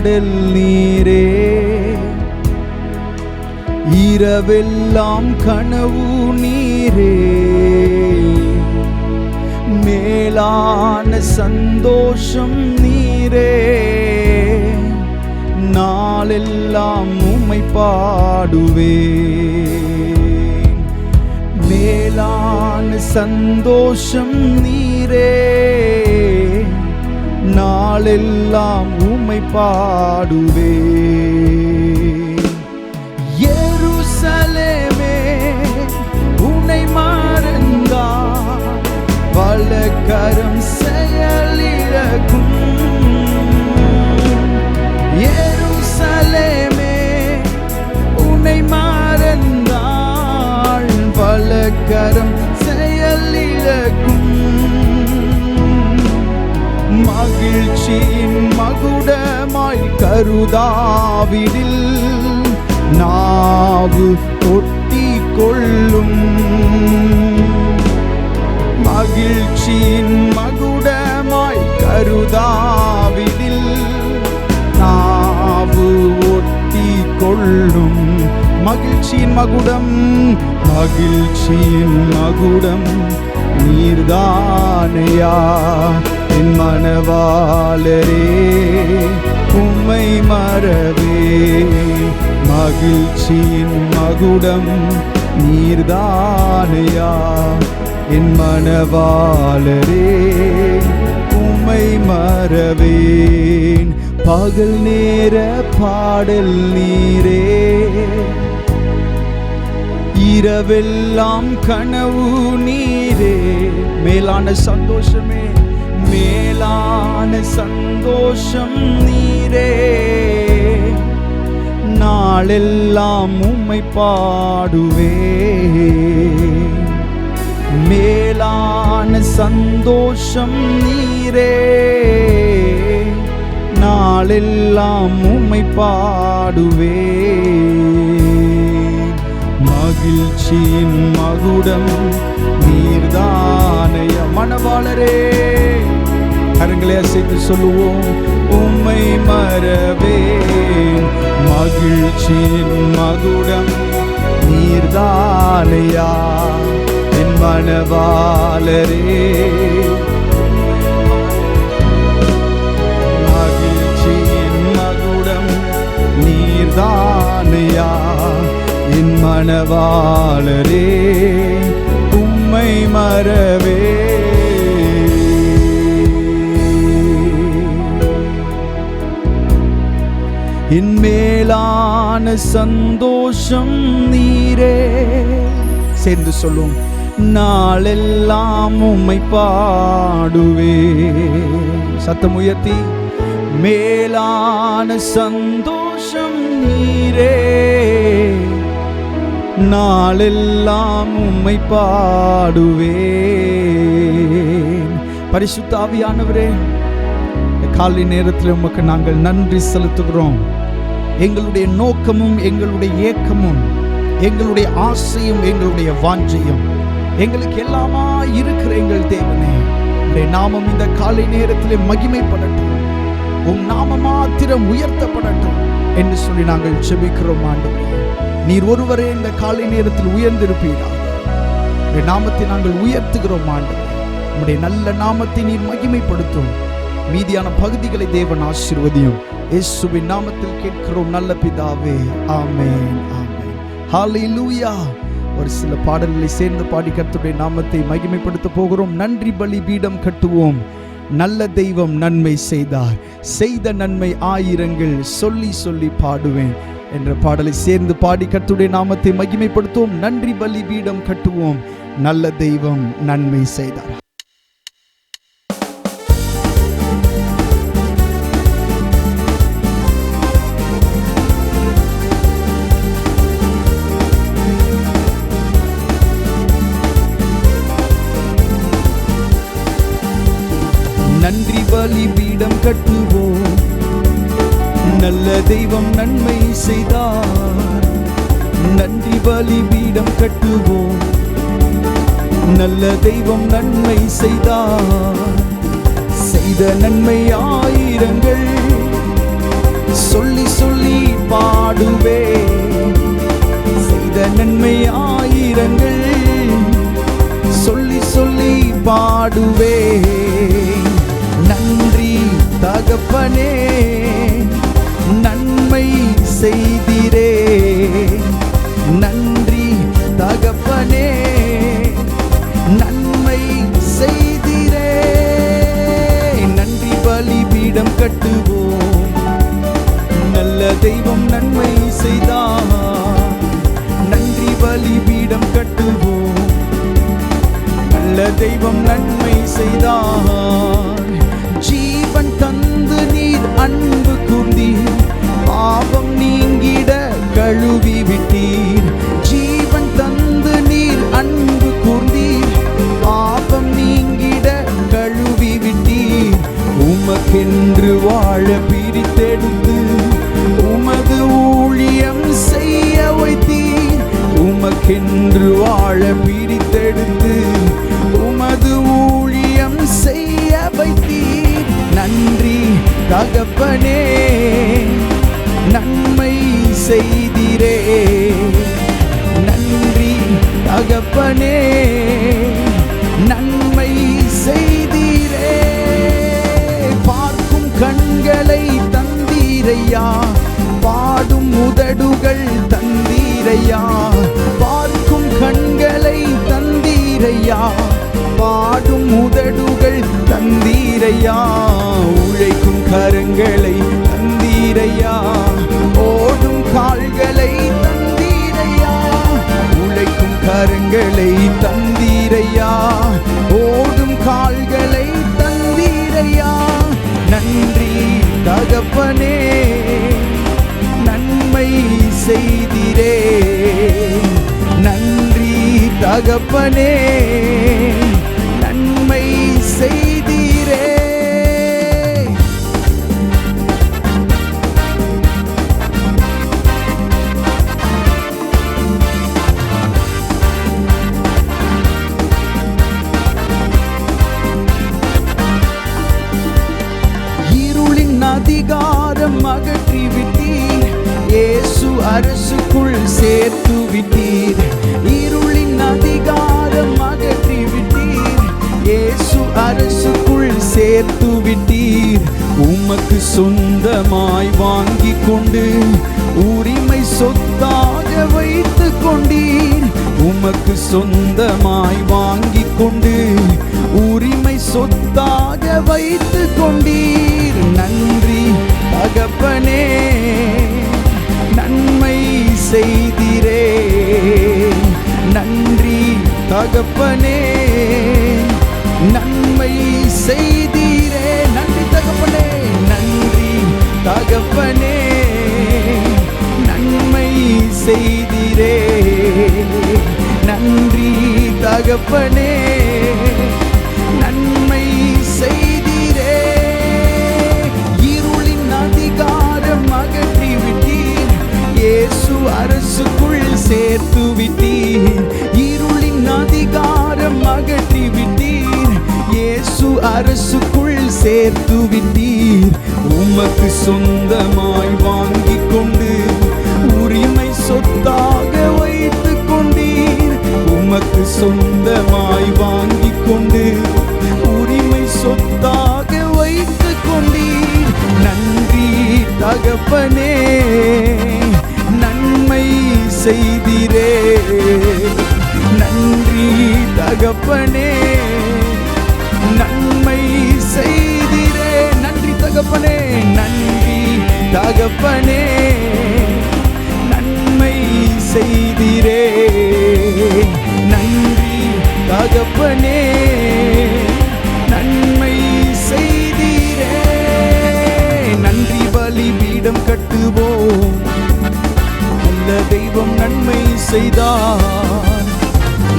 பாடல் நீரே, இரவெல்லாம் கனவு நீரே, மேலான சந்தோஷம் நீரே, நாளெல்லாம் உம்மை பாடுவேன். மேலான சந்தோஷம் நீரே, நாளெல்லாம் உம்மை பாடுவேன். எருசலேமே உன்னை மறந்தால் வலக்கரம் செயலிழக்கும். எருசலேமே உன்னை மறந்தால் வலக்கரம் செயலிழக்கும். மகிழ்ச்சியின் மகுடமாய் கருதாவிடில் நாவு ஒட்டி கொள்ளும். மகிழ்ச்சியின் மகுடமாய் கருதாவிடில் நாவு ஒட்டி கொள்ளும். மகிழ்ச்சியின் மகுடம், மகிழ்ச்சியின் மகுடம் நீர்தானையா என் மணவாளரே, உம்மை மறவே. மகிழ்ச்சியின் மகுடம் நீர்தானையா என் மணவாளரே, உம்மை மறவேன். பகல் நேர பாடல் நீரே, இரவெல்லாம் கனவு நீரே, மேலான சந்தோஷமே, மேலான சந்தோஷம் நீரே, நாளெல்லாம் உம்மை பாடுவேன். மேலான சந்தோஷம் நீரே, நாளெல்லாம் உம்மை பாடுவேன். மகிழ்ச்சியின் மகுடம் நீர்தானைய மணவாளரே, கரங்களை அசைத்து சொல்லுவோம், உம்மை மறவேன். மகிழ்ச்சியின் மகுடம் நீர்தானையா என் மணவாளரே, மகிழ்ச்சியின் மகுடம் நீர்தானையா என் மணவாளரே, உம்மை மறவே. என் மேலான சந்தோஷம் நீரே, சேர்ந்து சொல்லும், நாளெல்லாம் உம்மை பாடுவே. சத்தம் உயர்த்தி, மேலான சந்தோஷம் நீரே, நாளெல்லாம் உம்மை பாடுவேன். பரிசுத்த ஆவியானவரே, காலை நேரத்தில் உமக்கு நாங்கள் நன்றி செலுத்துகிறோம். எங்களுடைய நோக்கமும் எங்களுடைய ஏக்கமும் எங்களுடைய ஆசையும் எங்களுடைய வாஞ்சையும் எங்களுக்கு எல்லாமா இருக்கிற எங்கள் தேவனே, உம்முடைய நாமம் இந்த காலை நேரத்திலே மகிமைப்படட்டும், உம் நாமம் மாத்திரம் உயர்த்தப்படட்டும் என்று சொல்லி நாங்கள் ஜெபிக்கிறோம். ஆண்டவரே, நீர் ஒருவரே இந்த காலை நேரத்தில் உயர்ந்திருப்பீராக. உம்முடைய நாமத்தை நாங்கள் உயர்த்துகிறோம். ஆண்டவரே, உம்முடைய நல்ல நாமத்தை நீர் மகிமைப்படுத்தும். மீதியான பகுதிகளை தேவன் ஆசீர்வதியும். இயேசுவின் நாமத்தில் கேட்கிறோம் நல்ல பிதாவே, ஆமென், ஆமென். ஹல்லேலூயா. ஒரு சில பாடல்களை சேர்ந்து பாடி கர்த்தருடைய நாமத்தை மகிமைப்படுத்த போகிறோம். நன்றி பலி பீடம் கட்டுவோம், நல்ல தெய்வம் நன்மை செய்தார், செய்த நன்மை ஆயிரங்கள் சொல்லி சொல்லி பாடுவேன் என்ற பாடலை சேர்ந்து பாடி கர்த்தருடைய நாமத்தை மகிமைப்படுத்துவோம். நன்றி பலி பீடம் கட்டுவோம், நல்ல தெய்வம் நன்மை செய்தார். நன்றி பலி பீடம் கட்டுவோம், நல்ல தெய்வம் நன்மை செய்தார். நன்றி பலி பீடம் கட்டுவோம், நல்ல தெய்வம் நன்மை செய்தார். செய்த நன்மை ஆயிரங்கள் சொல்லி சொல்லி பாடுவேன். செய்த நன்மை ஆயிரங்கள் சொல்லி சொல்லி பாடுவேன். நன்றி தகப்பனே, நன்மை செய்திரே. நன்றி தகப்பனே, நன்மை செய்திரே. நன்றி பலிபீடம் கட்டுவோம், நல்ல தெய்வம் நன்மை செய்தார். நன்றி பலிபீடம் கட்டுவோம், நல்ல தெய்வம் நன்மை செய்தார். ஜீவன் தந்து நீர் அன்பு கூர்ந்தீர், பாவம் நீங்கிட கழுவி விட்டீர். ஜீவன் தந்து நீர் அன்பு கூர்ந்தீர், பாவம் நீங்கிட கழுவி விட்டீர். உமக்கென்று வாழ பிரித்தெடுத்து உமது ஊழியம் செய்ய வைத்தீர். உமக்கென்று வாழ பிரித்தெடுத்து உமது ஊழியம் செய்ய வைத்தீர். நன்றி தகப்பனே, நன்மை செய்திரே. நன்றி தகப்பனே, நன்மை செய்திரே. பார்க்கும் கண்களை தந்தீரையா, பாடும் உதடுகள் தந்தீரையா. பார்க்கும் கண்களை தந்தீரையா, பாடும் உதடுகள் தந்தீரையா. உழைக்கும் கரங்களை தந்தீரையா, ஓடும் கால்களை தந்தீரையா. உழைக்கும் கரங்களை தந்தீரையா, ஓடும் கால்களை தந்தீரையா. நன்றி தகப்பனே, நன்மை செய்திரே. நன்றி தகப்பனே, நன்மை செய்திரே. இருளின் அதிகாரம் அகற்றி விட்டீர், இயேசு அரசுக்குள் சேர்த்து விட்டீர். இருளின் அதிகாரம் அகற்றி விட்டீர், இயேசு அரசுக்குள் சேர்த்து விட்டீர். உமக்கு சொந்தமாய் வாங்கி கொண்டு உரிமை சொத்தாக வைத்து கொண்டீர். உமக்கு சொந்தமாய் வாங்கி கொண்டு உரிமை சொத்தாக வைத்து கொண்டீர். நன்றி தகப்பனே, நன்மை செய்திரே. நன்றி தகப்பனே, நன்மை செய்திரே. நன்றி தகப்பனே, நன்றி தகப்பனே, நன்மை செய்திரே. நன்றி தகப்பனே, நன்மை செய்திரே. இருளின் அதிகாரம் அகற்றி விட்டீர், இயேசு அரசுக்குள் சேர்த்து விட்டீர். இருளின் அதிகாரம் அகற்றி விட்டீர், இயேசு அரசுக்குள் சேர்த்து விட்டீர். உமக்கு சொந்தமாய் வாங்கி கொண்டு உரிமை சொத்தாக வைத்து கொண்டீர். உமக்கு சொந்தமாய் வாங்கி கொண்டு உரிமை சொத்தாக வைத்து கொண்டீர். நன்றி தகப்பனே, நன்மை செய்திரே. நன்றி தகப்பனே, நன்மை செய்திரே. நன்றி தகப்பனே, நன்றி தகப்பனே, நன்மை செய்திரே. நன்றி தகப்பனே, நன்மை செய்திரே. நன்றி பலிபீடம் கட்டுவோம், நல்ல தெய்வம் நன்மை செய்தார்.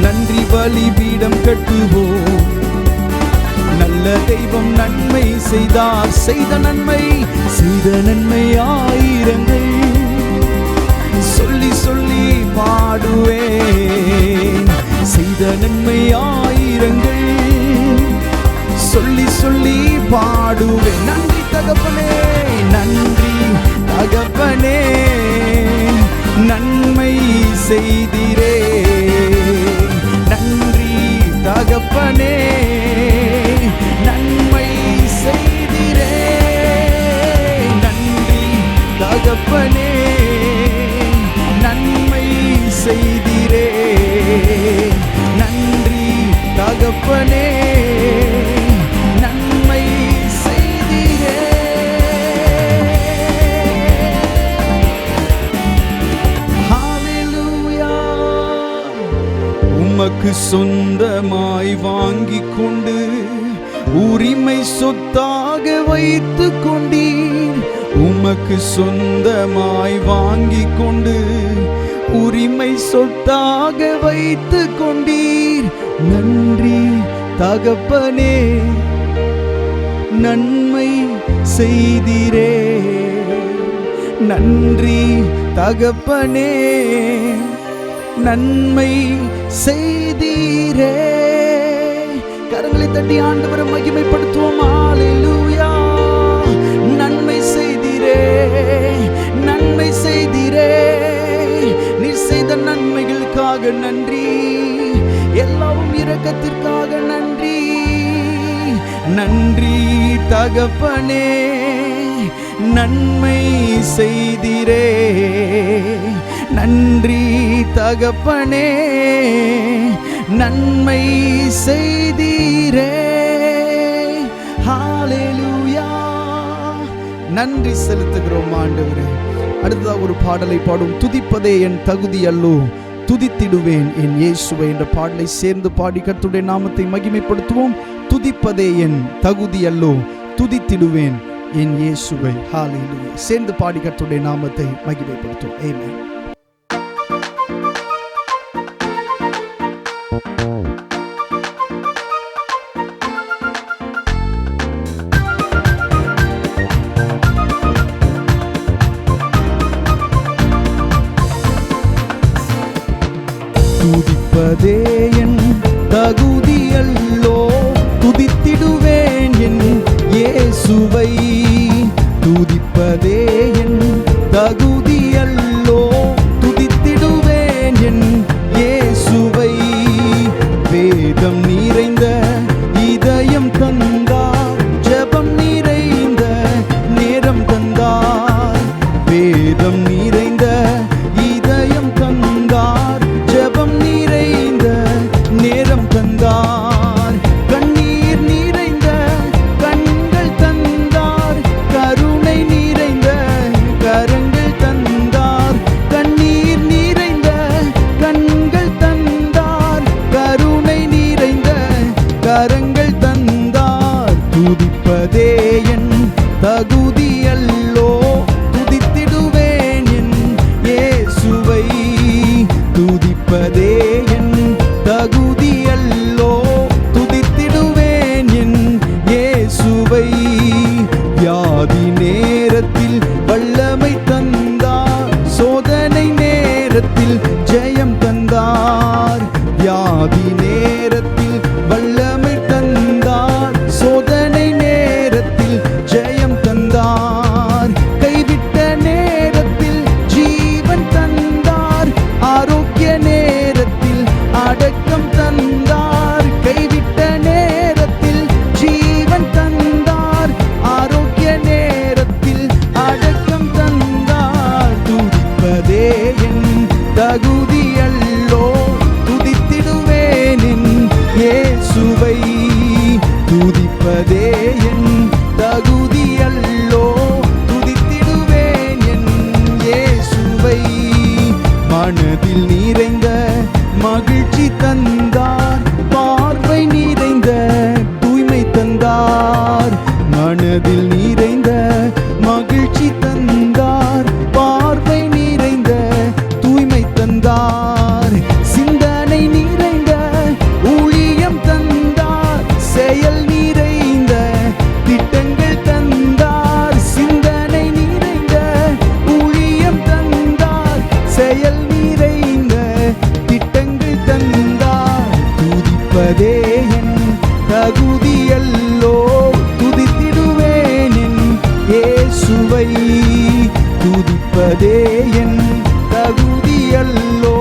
நன்றி பலிபீடம் கட்டுவோம், நல்ல தெய்வம் நன்மை செய்தார். செய்த நன்மை ஆயிரங்கள் சொல்லி சொல்லி பாடுவேன். செய்த நன்மை ஆயிரங்கள் சொல்லி சொல்லி பாடுவேன். நன்றி தகப்பனே, நன்றி செய்தீரே. நன்றி தகப்பனே, நன்மை செய்தீரே. நன்றி தகப்பனே, நன்மை செய்தீரே. நன்றி தகப்பனே, நன்மை செய்தீரே. ஹalleluya. உமக்கு சொந்தமாய் வாங்கிக் கொண்டு உரிமை சொத்தாக வைத்துக் கொண்டீர். உமக்கு சொந்தமாய் வாங்கிக் கொண்டு உரிமை சொத்தாக வைத்துக் கொண்டீர். நன்றி தகப்பனே, நன்மை செய்தீரே. நன்றி தகப்பனே, நன்மை செய்தீரே. கரங்களை தட்டி ஆண்டவரை மகிமைப்படுத்துவோம். ஹalleluya. நன்மை செய்தீரே, நன்மை செய்தீரே. நீர் செய்த நன்மைகளுக்காக நன்றி, எல்லாவும் இரக்கத்திற்காக நன்றி. நன்றி தகப்பனே, நன்மை செய்தீரே. நன்றி தகப்பனே, நன்மை செய்தீரே. ஹalleluya. நன்றி செலுத்துகிறோம் ஆண்டவரே. அடுத்ததாக ஒரு பாடலை பாடும். துதிப்பதே என் தகுதி அல்லோ, துதித்திடுவேன் என் இயேசுவை என்ற பாடலை சேர்ந்து பாடி கர்த்தருடைய நாமத்தை மகிமைப்படுத்துவோம். துதிப்பதே என் தகுதி அல்லோ, துதித்திடுவேன் என் இயேசுவை. ஹalleluya. சேர்ந்து பாடி கர்த்தருடைய நாமத்தை மகிமைப்படுத்துவோம். ஆமென். துதிப்பதே என் தகுதி அல்லோ, துதித்திடுவேன் என் இயேசுவை. துதிப்பதே என் தகுதி அல்லோ, துதித்திடுவேன் என் இயேசுவை. வேதம் நிறைந்த இதயம் தந்தார், ஜெபம் நிறைந்த நேரம் தந்தார். வேதம் நிறைந்த இதயம் தந்தார், ஜெபம் நிறைந்த நேரம் தந்தார். கண்ணீர் நிறைந்த கண்கள் தந்தார், கருணை நிறைந்த கரங்கள் தந்தார். கண்ணீர் நிறைந்த கண்கள் தந்தார், கருணை நிறைந்த கரங்கள் தந்தார். துதிப்பதே என் தகுதி அல்லோ, துதித்திடுவேன் என் இயேசுவை. துதிப்பதே என் தகுதி அல்லோ, துதித்திடுவேன் என் இயேசுவை. வியாதி நேரத்தில் வல்லமை தந்தார், சோதனை நேரத்தில் ஜெயம் தந்தார். வியாதி நேரத்தில் வல்லமை தந்தார், சோதனை நேரத்தில் ஜெயம் தந்தார். கைவிட்ட நேரத்தில் ஜீவன் தந்தார், ஆரோக்கிய நேரத்தில் அடக்கம் தந்தார். கைவிட்ட நேரத்தில் ஜீவன் தந்தார், ஆரோக்கிய நேரத்தில் அடக்கம் தந்தார். துதிப்பதே என் தகுதி அல்லோ, துதித்திடுவேன் என் இயேசுவை. துதிப்பதே என் தகுதி அல்லோ, துதித்திடுவேன் என் இயேசுவை. மனதில் நிறைந்த மகிழ்ச்சி தந்தார், பார்வை நிறைந்த தூய்மை தந்தார். மனதில் நிறைந்த மகிழ்ச்சி தந்தார், பார்வை நிறைந்த தூய்மை தந்தார். சிந்தனை நிறைந்த ஊழியம் தந்தார், செயல் நிறைந்த திட்டங்கள் தந்தார். சிந்தனை நிறைந்த ஊழியம் தந்தார், செயல் நிறைந்த திட்டங்கள் தந்தார். துதிப்பதே என் தகுதி அல்லோ, துதித்திடுவேன் என் இயேசுவை. துதிப்பதே என் தகுதி அல்லோ,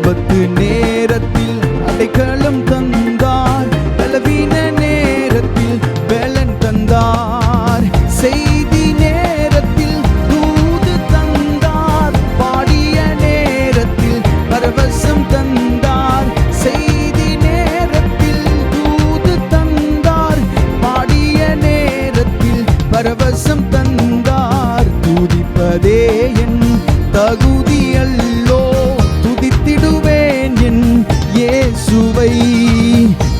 ஆபத்து நேரத்தில் அடைக்கலம் தந்தார், பலவீன நேரத்தில் பலன் தந்தார், செய்தி நேரத்தில் தூது தந்தார், பாடிய நேரத்தில் பரவசம் தந்தார், செய்தி நேரத்தில் தூது தந்தார், பாடிய நேரத்தில் பரவசம் தந்தார். துதிப்பதே என் தகுதியல்லோ, துதித்திடுவேன் என் இயேசுவை.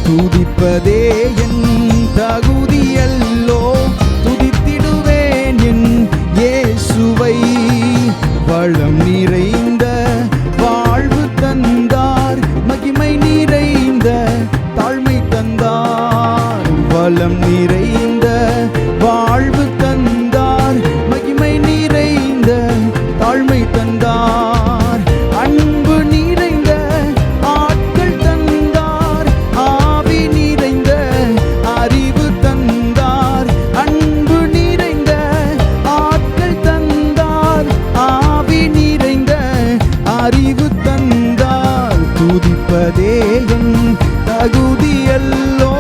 துதிப்பதே என் தகுதியல்லோ, துதித்திடுவேன் என் இயேசுவை. வளம் நிறைந்த வாழ்வு தந்தார், மகிமை நிறைந்த தாழ்மை தந்தார். வளம் நிறைந்த வாழ்வு தந்தார், மகிமை நிறைந்த தாழ்மை தந்தார். அன்பு நிறைந்த ஆட்கள் தந்தார், ஆவி நிறைந்த அறிவு தந்தார். அன்பு நிறைந்த ஆட்கள் தந்தார், ஆவி நிறைந்த அறிவு தந்தார். துதிப்பதே என் தகுதியல்லோ,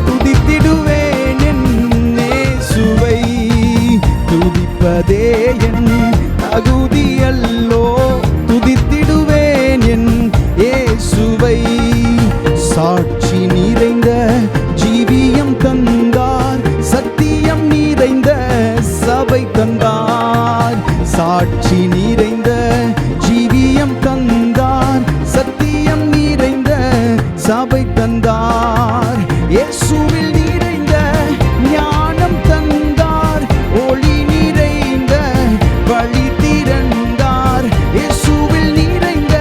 துதித்திடுவேன் என் இயேசுவை. துதிப்பதே என் தகுதியல்லோ, துதித்திடுவேன் என் இயேசுவை. சாட்சி நிறைந்த ஜீவியம் தந்தார், சத்தியம் நிறைந்த சபை தந்தார். சாட்சி நிறைந்த ஜீவியம் தந்தார், சத்தியம் நிறைந்த சபை தந்தார். இயேசுவில் நிறைந்த ஞானம் தந்தார், ஒளி நிறைந்த வழி திறந்தார். இயேசுவில் நிறைந்த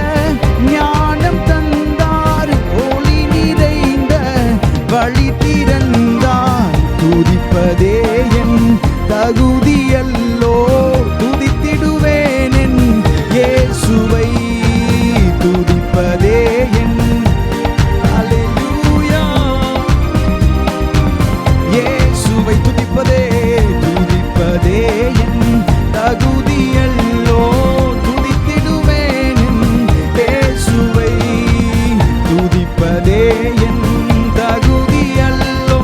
ஞானம் தந்தார், ஒளி நிறைந்த வழி திறந்தார். துதிப்பதே என் தகுதியல்லோ, துதித்திடுவேன் என் இயேசுவை. துதிப்பதே என் அல்லேலூயா, இயேசுவை துதிப்பதே. துதிப்பதே என் தகுதியல்லோ, துதித்திடுவேன் என் இயேசுவை. துதிப்பதே என் தகுதியல்லோ,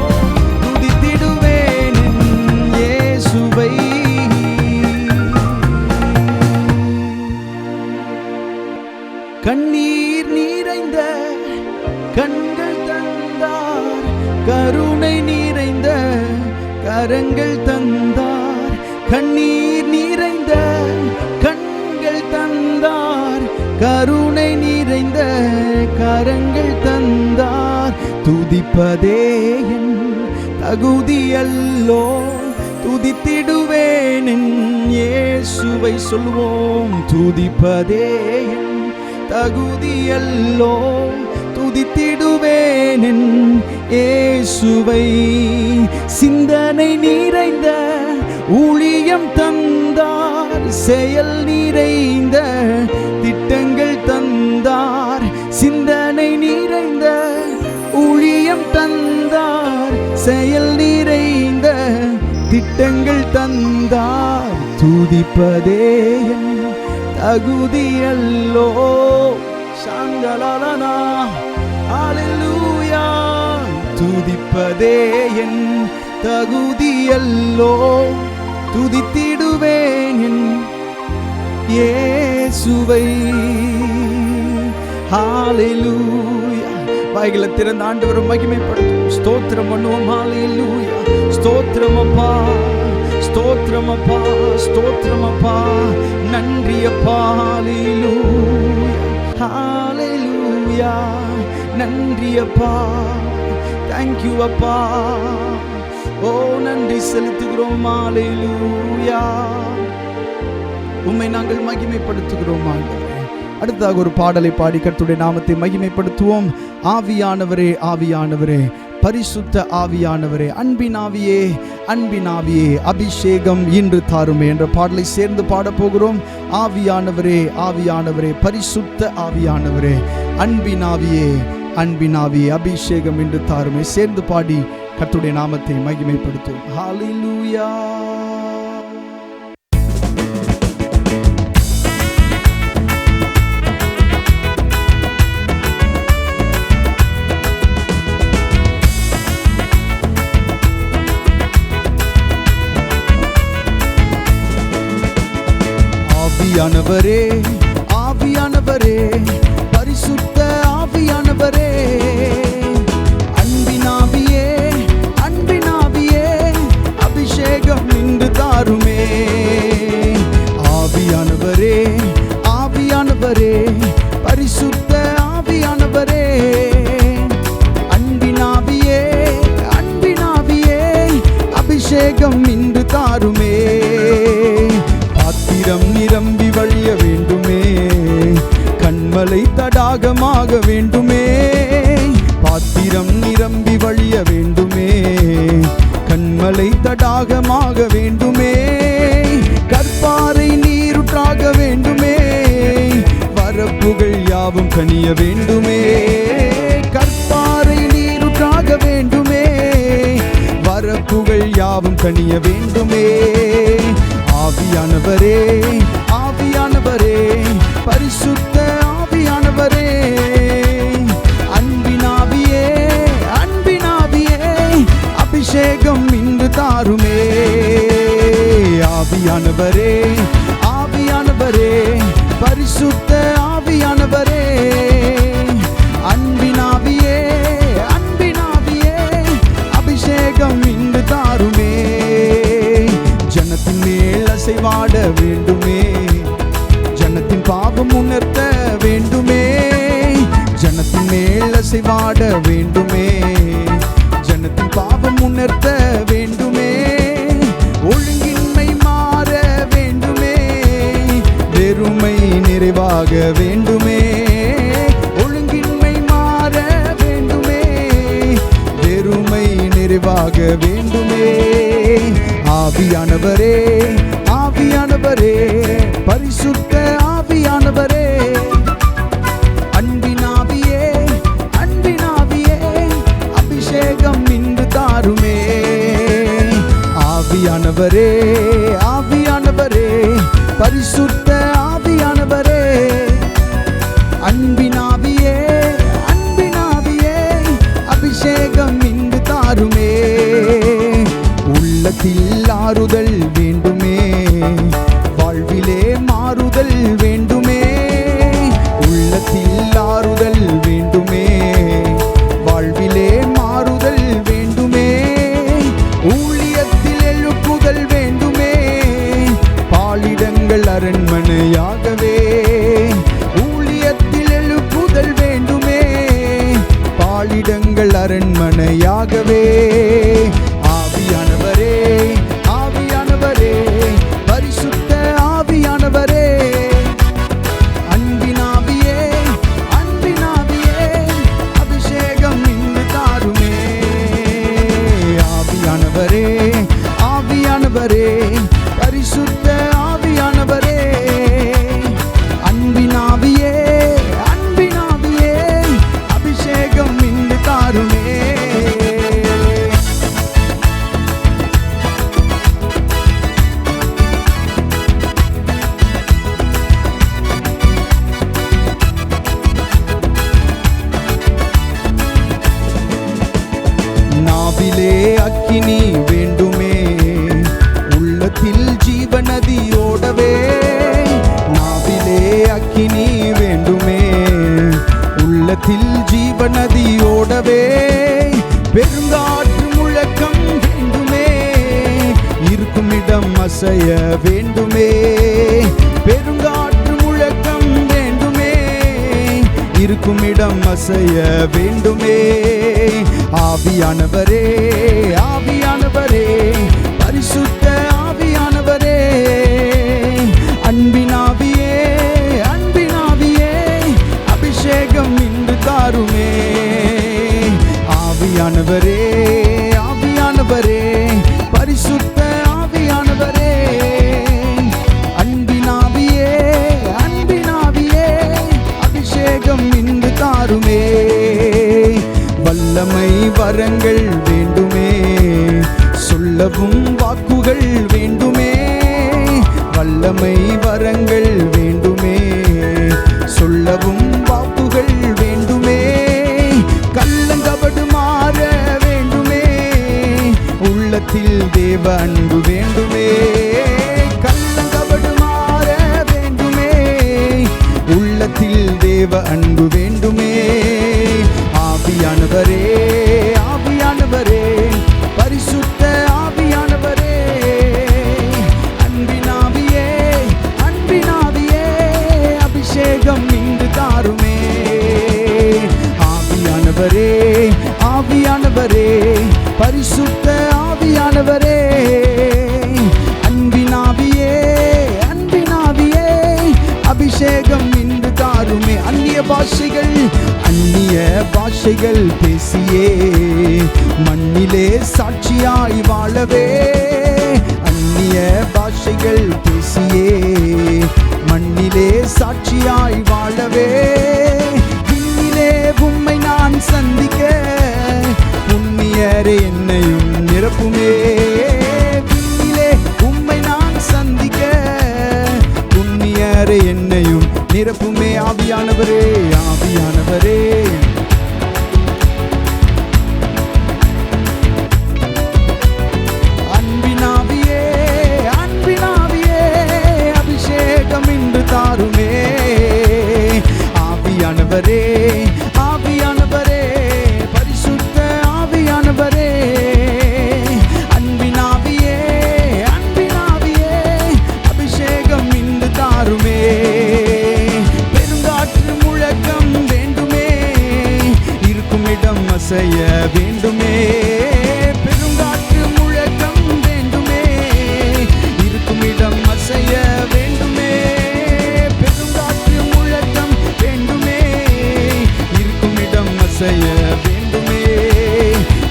துதித்திடுவேன் என் இயேசுவை. கண்ணீர் நிறைந்த கண்கள் தந்தார், கருணை நிறைந்த கரங்கள் தந்தார். கண்ணீர் நிறைந்த கண்கள் தந்தார், கருணை நிறைந்த கரங்கள் தந்தார். துதிப்பதே என் தகுதியல்லோ, துதித்திடுவேன் என் இயேசுவை. சொல்வோம், துதிப்பதே என் தகுதியல்லோ, துதித்திடுவேன் என் இயேசுவை. சிந்தனை நிறைந்த ஊழியம் தந்தார், செயல் நிறைந்த திட்டங்கள் தந்தார். சிந்தனை நிறைந்த ஊழியம் தந்தார், செயல் நிறைந்த திட்டங்கள் தந்தார். துதிப்பதே என் தகுதியல்லோ, சாங்கலாலனா அல்லேலூயா. துதிப்பதே என் தகுதியல்லோ, துதித்திடுவேன் என் இயேசுவை. ஹalleluya. வாய்களை திறந்த ஆண்டவரை மகிமைப்படுத்துவோம், ஸ்தோத்திரம் பண்ணுவோம். ஹalleluya. ஸ்தோத்திரம் அப்பா, ஸ்தோத்திரம் அப்பா, ஸ்தோத்திரம் அப்பா, நன்றி அப்பா. ஹalleluya, ஹalleluya, நன்றி அப்பா. Thank you அப்பா. ஓ நன்றி செலுத்துகிறோம். ஹalleluya. உம்மை நாங்கள் மகிமைப்படுத்துகிறோம் ஆண்டவரே. அடுத்ததாக ஒரு பாடலை பாடி கர்த்தருடைய நாமத்தை மகிமைப்படுத்துவோம். ஆவியானவரே, ஆவியானவரே, பரிசுத்த ஆவியானவரே, அன்பின் ஆவியே, அன்பின் ஆவியே, அபிஷேகம் இன்று தாருமே என்ற பாடலை சேர்ந்து பாடப் போகிறோம். ஆவியானவரே, ஆவியானவரே, பரிசுத்த ஆவியானவரே, அன்பின் ஆவியே, அன்பின் ஆவியே, அபிஷேகம் இன்று தாருமே. சேர்ந்து பாடி கர்த்தருடைய நாமத்தை மகிமைப்படுத்துவோம். ஹalleluya. ஆவியானவரே ஆவியானவரே பரிசுத்த ஆவியானவரே அன்பினாவியே அன்பினாவியே அபிஷேகம் இன்று தாருமே ஆவியானவரே ஆவியானவரே பரிசுத்த ஆவியானவரே அன்பினாவியே அன்பினாவியே அபிஷேகம் இன்று தாருமே பாத்திரம் நிரம்பி வழிய வேண்டுமே கண்மலை தடாகமாக வேண்டுமே பாத்திரம் நிரம்பி வழிய வேண்டுமே கண்மலை தடாகமாக வேண்டுமே கற்பாறை நீருற்றாக வேண்டுமே வரப்புகள் யாவும் கனிய வேண்டுமே கற்பாறை நீருற்றாக வேண்டுமே வரப்புகள் யாவும் கனிய வேண்டுமே ஆவியானவரே ஆவியானவரே பரிசுத்த ஆவியானவரே அன்பினாவியே அன்பினாவியே அபிஷேகம் இன்று தாருமே ஆவியானவரே ஆவியானவரே பரிசுத்த ஆவியானவரே அன்பினாவியே அன்பினாவியே அபிஷேகம் இன்று தாருமே ஜனத்தின் மேல் அசைவாட வேண்டுமே ஜனத்தின் பாவம் உணர்த்த வேண்டுமே ஜனத்தின் மேல் அசைவாட வேண்டுமே ஜனத்தின் பாவம் உணர்த்த வேண்டுமே ஒழுங்கின்மை மாற வேண்டுமே வெறுமை நிறைவாக வேண்டுமே ஒழுங்கின்மை மாற வேண்டுமே வெறுமை நிறைவாக வேண்டுமே ஆவியானவரே ஆவியானவரே பரிசுத்த ஆவியானவரே அன்பினாவியே அன்பினாவியே அபிஷேகம் இன்று தாருமே ஆவியானவரே ஆவியானவரே பரிசுத்த ஆவியானவரே அன்பினாவியே அன்பினாவியே அபிஷேகம் இன்று தாருமே உள்ளத்தில் ஆறுதல் வேண்டுமே வாழ்விலே மாறுதல் வேண்டுமே உள்ளத்தில் ஆறுதல் வேண்டுமே வாழ்விலே மாறுதல் வேண்டுமே ஊழியத்தில் எழுப்புதல் வேண்டுமே பாலிடங்கள் அரண்மனையாகவே ஊழியத்தில் எழுப்புதல் வேண்டுமே பாலிடங்கள் அரண்மனையாகவே ஆவியானவரே ஆவியானவரே பரிசுத்த ஆவியானவரே அன்பினாவியே அன்பினாவியே அபிஷேகம் இன்று தாருமே ஆவியானவரே ஆவியானவரே பரிசுத்த ஆவியானவரே அன்பினாவியே அன்பினாவியே அபிஷேகம் இன்று தாருமே நாவிலே அக்கினி வேண்டுமே உள்ளத்தில் ஜீவநதி ஓடவே நாவிலே அக்கினி வேண்டுமே உள்ளத்தில் ஜீவநதி ஓடவே பெருங்காற்று முழக்கம் வேண்டுமே இருக்கும் இடம் அசைய வேண்டுமே பெருங்காற்று முழக்கம் வேண்டுமே இருக்கும் இடம் அசைய வேண்டுமே ஆவியானவரே ஆவியானவரே பரிசுத்த ஆவியானவரே அன்பினாவியே அன்பினாவியே அபிஷேகம் இன்று தாருமே ஆவியானவரே ஆவியானவரே பரிசுத்த ஆவியானவரே அன்பினாவியே அன்பினாவியே அபிஷேகம் இன்று தாருமே வல்லமை வரங்கள் வேண்டுமே சொல்லவும் பரிசுத்த ஆவியானவரே, அன்பினாவியே, அன்பினாவியே, அபிஷேகம் இன்று தாருமே. அந்நிய பாஷைகள் பேசியே மண்ணிலே சாட்சியாய் வாழவே. அந்நிய பாஷைகள் பேசியே மண்ணிலே சாட்சியாய் வாழவே. விண்ணிலே உம்மை நான் சந்திக்க புண்ணியரே என்னையும் நிரப்புமே. விண்ணிலே உம்மை நான் சந்திக்க புண்ணியரே என்னையும் நிரப்புமே. ஆவியானவரே, ஆவியானவரே, அன்பினாவியே, அன்பினாவியே, அபிஷேகம் இன்று தாருமே. ஆவியானவரே, ஆவியானவரே, பரிசுத்த ஆவியானவரே, அன்பினாவியே, அன்பினாவியே, அபிஷேகம் இன்று தாருமே. பெருங்காற்று முழக்கம் வேண்டுமே, இருக்கும் இடம் அசைய வேண்டுமே. பெருங்காற்று முழக்கம் வேண்டுமே, இருக்கும் இடம் அசைய வேண்டுமே. பெருங்காற்று முழக்கம் வேண்டுமே, இருக்கும் இடம் அசைய வேண்டுமே.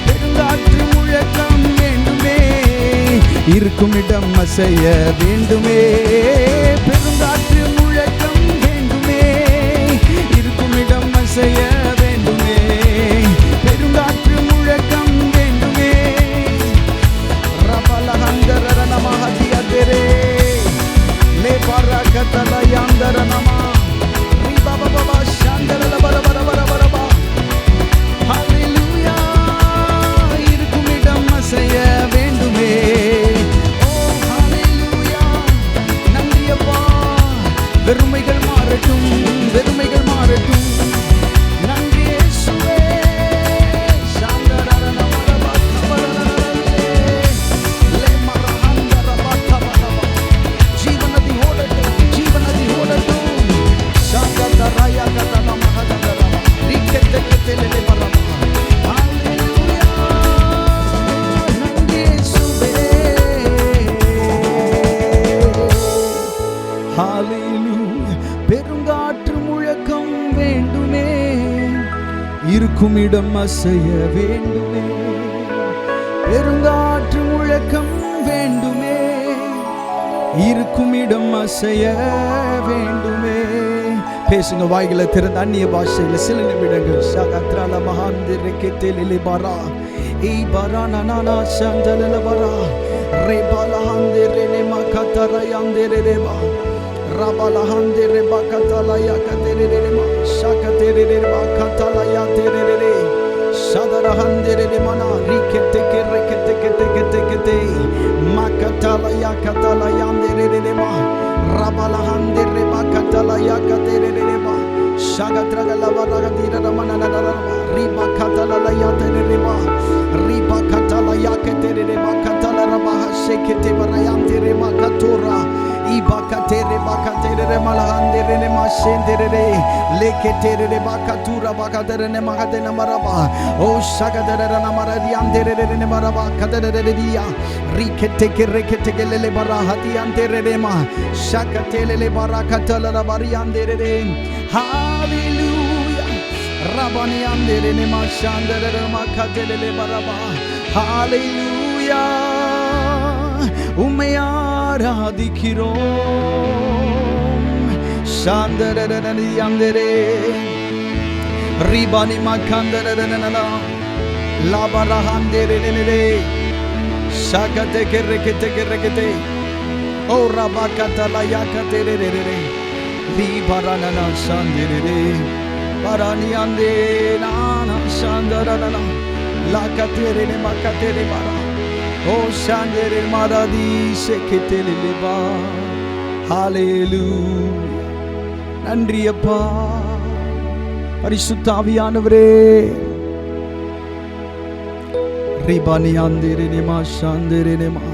பெருங்காற்று முழக்கம் வேண்டுமே, இருக்கும் இடம் அசைய வேண்டுமே. பெருங்காற்று முழக்கம் வேண்டுமே, இருக்கும் இடம் அசைய வேண்டுமே. பெருங்காற்று முழக்கம் வேண்டுமே. ரபலஹந்தர நமஹதியதரே லே பரகதலயந்தர நம ரிபபபப சந்தரல பரபரபரபரப. ஹalleluya, இருக்கும் இடம் அசைய வேண்டுமே. ஓ ஹalleluya, நன்றி அப்பா. வெறுமைகள் மாறட்டும், வெறுமைகள் மாறட்டும். நன்றி இயேசுவே. ஜீவனதி ஓடட்டும், ஜீவனதி ஓடட்டும். சாகதராயா கதல மகதரல ரிக்கெட்டெக்கெட்டெலே பரம. ஹalleluya, நன்றி இயேசுவே. ஹalleluya, பெருங்காற்று முழக்கம் வேண்டுமே, இருக்கும் இடம் அசைய வேண்டுமே. பெருங்காற்று முழக்கம் வேண்டுமே, இருக்கும் இடம் அசைய வேண்டுமே. பேசுங்க, வாய்களை திறந்த அந்நிய பாஷையில் சில நிமிடங்கள். சகத்ரால மகாந்திர கெத்தெலிலே பரா ஈ பரா நனானா சந்தலல பரா ரே பலஹந்திர நே மகதர யாந்திர ரேபா ரபலஹந்திர பகதல யாகதிர ரேமா சகதிர ரேபா கதல யாதிர ரே சதரஹந்திர ரே மனா ரிகெte கெரெகெte மகதல யாகதல யாந்திர ரேமா ரபலஹந்திர பகதல யாகதிர ரேமா சகத்ரகல வரகதிர ரமனனனரமா ரிபா கதல யாதிர ரேமா ரிபா கதல யாகதிர ரேமா கதல ரமா ஷெகெte வரயாந்திர ரேமா கதுரா ibakatere bakatere malahandere ne mashendere leketere bakatura bakatere ne magadena maraba o shagadere na maradi andere ne maraba kadere dia rikete kerekete gelele barahati andere ne ma shakatele le barakatala la bariandere. Hallelujah, rabani andere ne mashandere makatele le baraba. Hallelujah, உம்மை ஆராதிக்கிறோம். சாந்தரனனி அந்தரே ரிபானி மகந்தரனனனா லாபரஹந்தரனனே ஷகதே கெரெகெதே ஓ ரபகதல யாகதெரேரே ரிபரனனா சாந்தரே பரானி அந்தே நானா சாந்தரனனா லாகதெரே மகதெரே பரா ஓ சாந்தரே மாராதி ஷெகெதெலிபா. ஹalleluya, நன்றி அப்பா. பரிசுத்த ஆவியானவரே, ரிபானி Andre நிமா சாந்தரே நிமா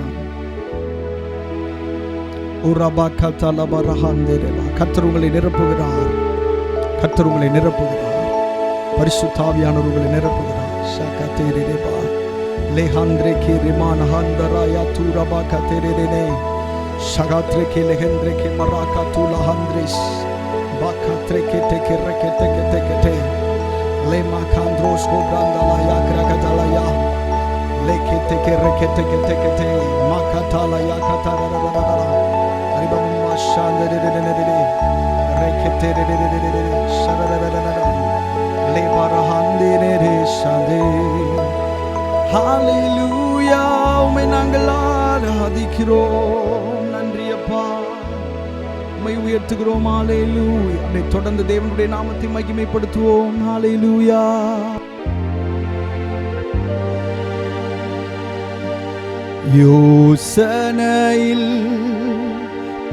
உரபகதல பரஹந்தரே. கர்த்தர் உங்களை நிரப்புகிறார், கர்த்தர் உங்களை நிரப்புகிறார். பரிசுத்த ஆவியானவர் உங்களை நிரப்புகிறார். ஷகதெரேபா Lehandre ke rimana handara ya turaba katerene shagatre ke lehendre ke maraka tula handris bakatre ke teke rekete ke tekete lema kandros ko brandala ya kragatala ya lekete ke rekete ke tekete makatala ya katara ariba mashandere rekete sharara le barahandere shande. Hallelujah, உம்மை நாங்கள் ஆராதிக்கிறோம். நன்றி அப்பா, உம்மை உயர்த்துகிறோம். ஹalleluya. அப்படியே தொடர்ந்து தேவனுடைய நாமத்தை மகிமைப்படுத்துவோம். ஹalleluya. யோசனையில்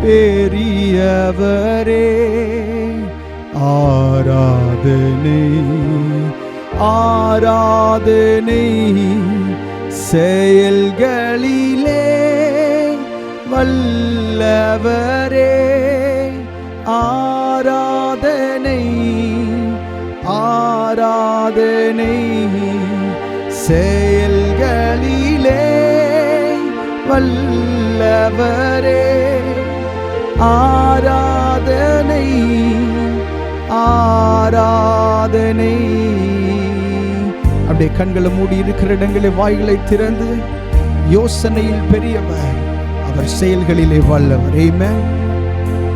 பெரியவரே ஆராதனை ஆராதனை செயல்களிலே வல்லவரே ஆராதனை ஆராதனை செயல்களிலே வல்லவரே ஆராதனை ஆராதனை. அப்படியே கண்களை மூடி இருக்கிற இடங்களை வாய்களை திறந்து யோசனையில் பெரியவர், அவர் செயல்களிலே வல்லவர். ஆமென்.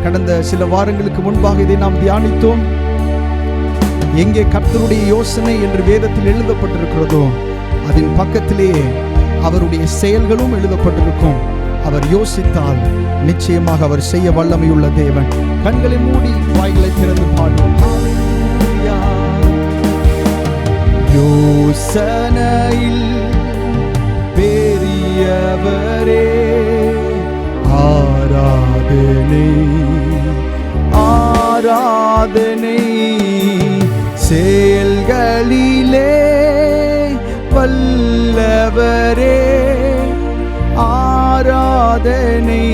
கடந்த சில வாரங்களுக்கு முன்பாக இதை நாம் தியானித்தோம். எங்கே கர்த்தருடைய யோசனை என்று வேதத்தில் எழுதப்பட்டிருக்கிறதோ அதன் பக்கத்திலே அவருடைய செயல்களும் எழுதப்பட்டிருக்கும். அவர் யோசித்தால் நிச்சயமாக அவர் செய்ய வல்லமையுள்ள தேவன். கண்களை மூடி வாய்களை திறந்து பாடுவோம். யோசனையில் பெரியவரே ஆராதனை ஆராதனை செயல்களிலே வல்லவரே ஆராதனை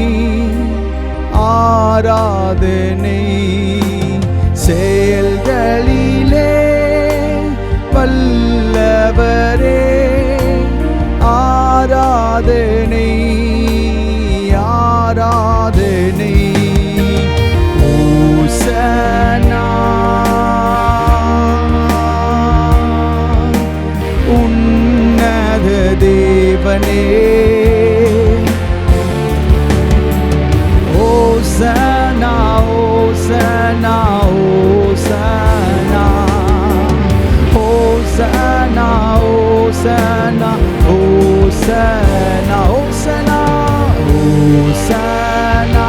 ஆராதனை செயல்களிலே வல்லவரே ஆராதனை ஆராதனை. ஓசனா உன்னத தேவனே ஓசனா ஓசனா ஓசனா ஓசனா ஓசனா ஓசனா ஓசனா ஓசனா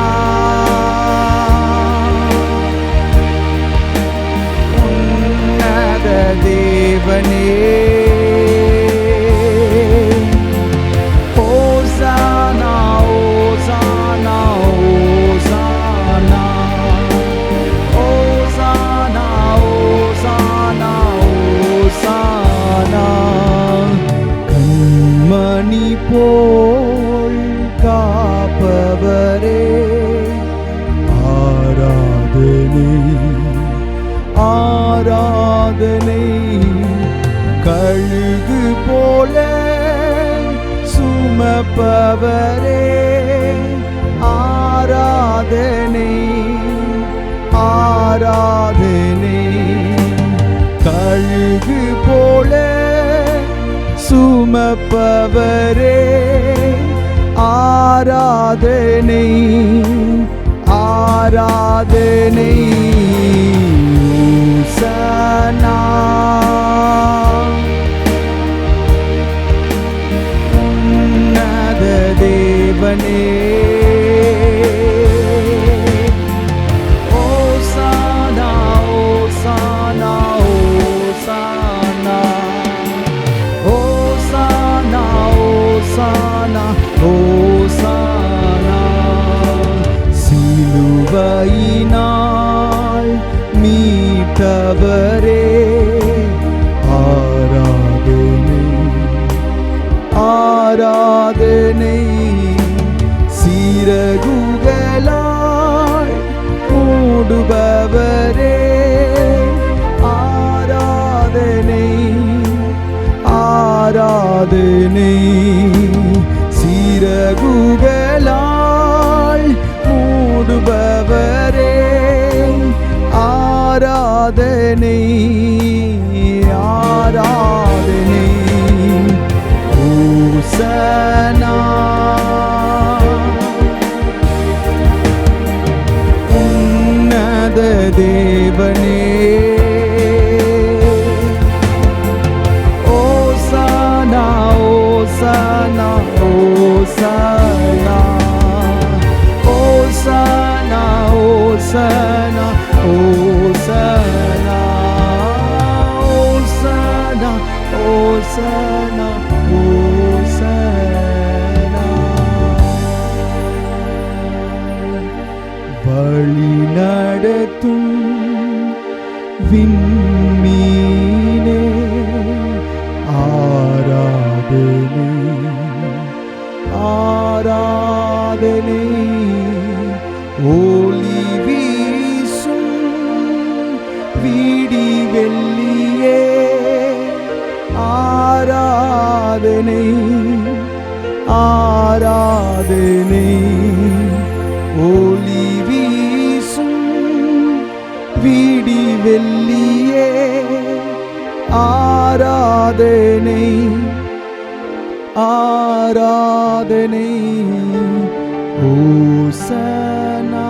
உன்னத தேவனே ஓசனா ஓசனா ஓசனா ஓசனா ஓசனா ஓசனா. கண்மணி போல் காப்பவரே ஆராதனை ஆராதனை கழுகு போல சுமப்பவரே ஆராதனை ஆராதனை கழுகு போல சுமப்பவரே ஆராதனை ஆராதனை. ஓசனா உன்னத தேவனே ஓசனா ஓசனா ஓசனா ஓசனா ஓசனா. சிலுவையினால் மீட்டவரே ஆராதனை ஆராதனை சீரகுகளாய் மூடுபவரே ஆராதனை ஆராதனை ஆராதனை சிறகுகளால் மூடுபவரே ஆராதனை ஆராதனை ஓசனா உன்னத தேவனே ஓசனா ஓசனா ஓசனா ஓசனா ஓசனா ஓசனா ஓசனா ஓசனா ஓசனா வழி நடத்தும் விண்மீனே ஆராதனை ஆராதனை ஒளி வீசும் விடி வெள்ளியே ஆராதனை ஆராதனை ஒளி வீசும் விடி வெள்ளியே ஆராதனை ஆராதனை ஓசனா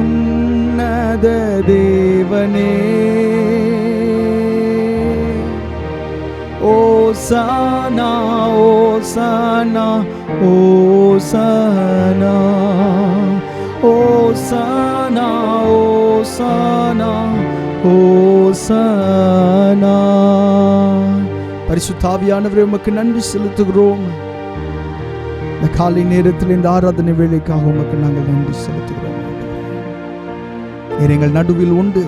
உன்னத தேவனே ஓசனா ஓசனா ஓசனா ஓசனா ஓசனா ஓசனா. பரிசுத்த ஆவியானவரே உமக்கு நன்றி செலுத்துகிறோம். இந்த காலை நேரத்தில் இந்த ஆராதனை வேலைக்காக உமக்கு நாங்கள் நன்றி செலுத்துகிறோம். எங்கள் நடுவில் உண்டு,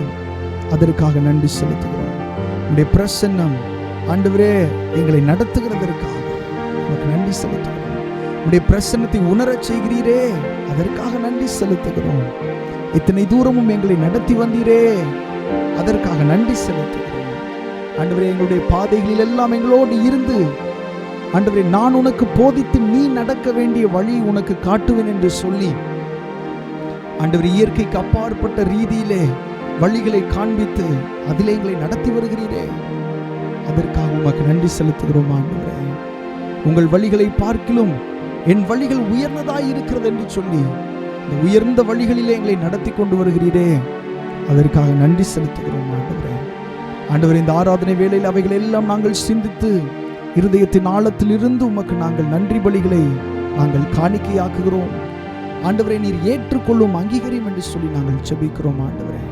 அதற்காக நன்றி செலுத்துகிறோம். உங்களுடைய பிரசன்னம் ஆண்டவரே எங்களை நடத்துகிறதற்காக உமக்கு நன்றி செலுத்துகிறோம். உங்களுடைய பிரசன்னத்தை உணரச் செய்கிறீரே, அதற்காக நன்றி செலுத்துகிறோம். இத்தனை தூரமும் எங்களை நடத்தி வந்தீரே, அதற்காக நன்றி செலுத்துகிறோம். ஆண்டவரே எங்களுடைய பாதைகளில் எல்லாம் எங்களோடு இருந்து ஆண்டவரே நான் உனக்கு போதித்து நீ நடக்க வேண்டிய வழி உனக்கு காட்டுவேன் என்று சொல்லி ஆண்டவரே இயற்கைக்கு அப்பாற்பட்ட ரீதியிலே வழிகளை காண்பித்து அதிலே எங்களை நடத்தி வருகிறீரே, அதற்காக உமக்கு நன்றி செலுத்துகிறோம். ஆண்டவரே உங்கள் வழிகளை பார்க்கிலும் என் வழிகள் உயர்ந்ததாய் இருக்கிறது என்று சொல்லி இந்த உயர்ந்த வழிகளிலே எங்களை நடத்தி கொண்டு வருகிறீரே, அதற்காக நன்றி செலுத்துகிறோம். ஆண்டவரே ஆண்டவரே இந்த ஆராதனை வேளையில் அவைகள் எல்லாம் நாங்கள் சிந்தித்து இருதயத்தின் ஆழத்தில் இருந்து உமக்கு நாங்கள் நன்றி பலிகளை நாங்கள் காணிக்கையாக்குகிறோம். ஆண்டவரே நீர் ஏற்றுக்கொள்ளும் அங்கீகரியும் என்று சொல்லி நாங்கள் ஜெபிக்கிறோம். ஆண்டவரே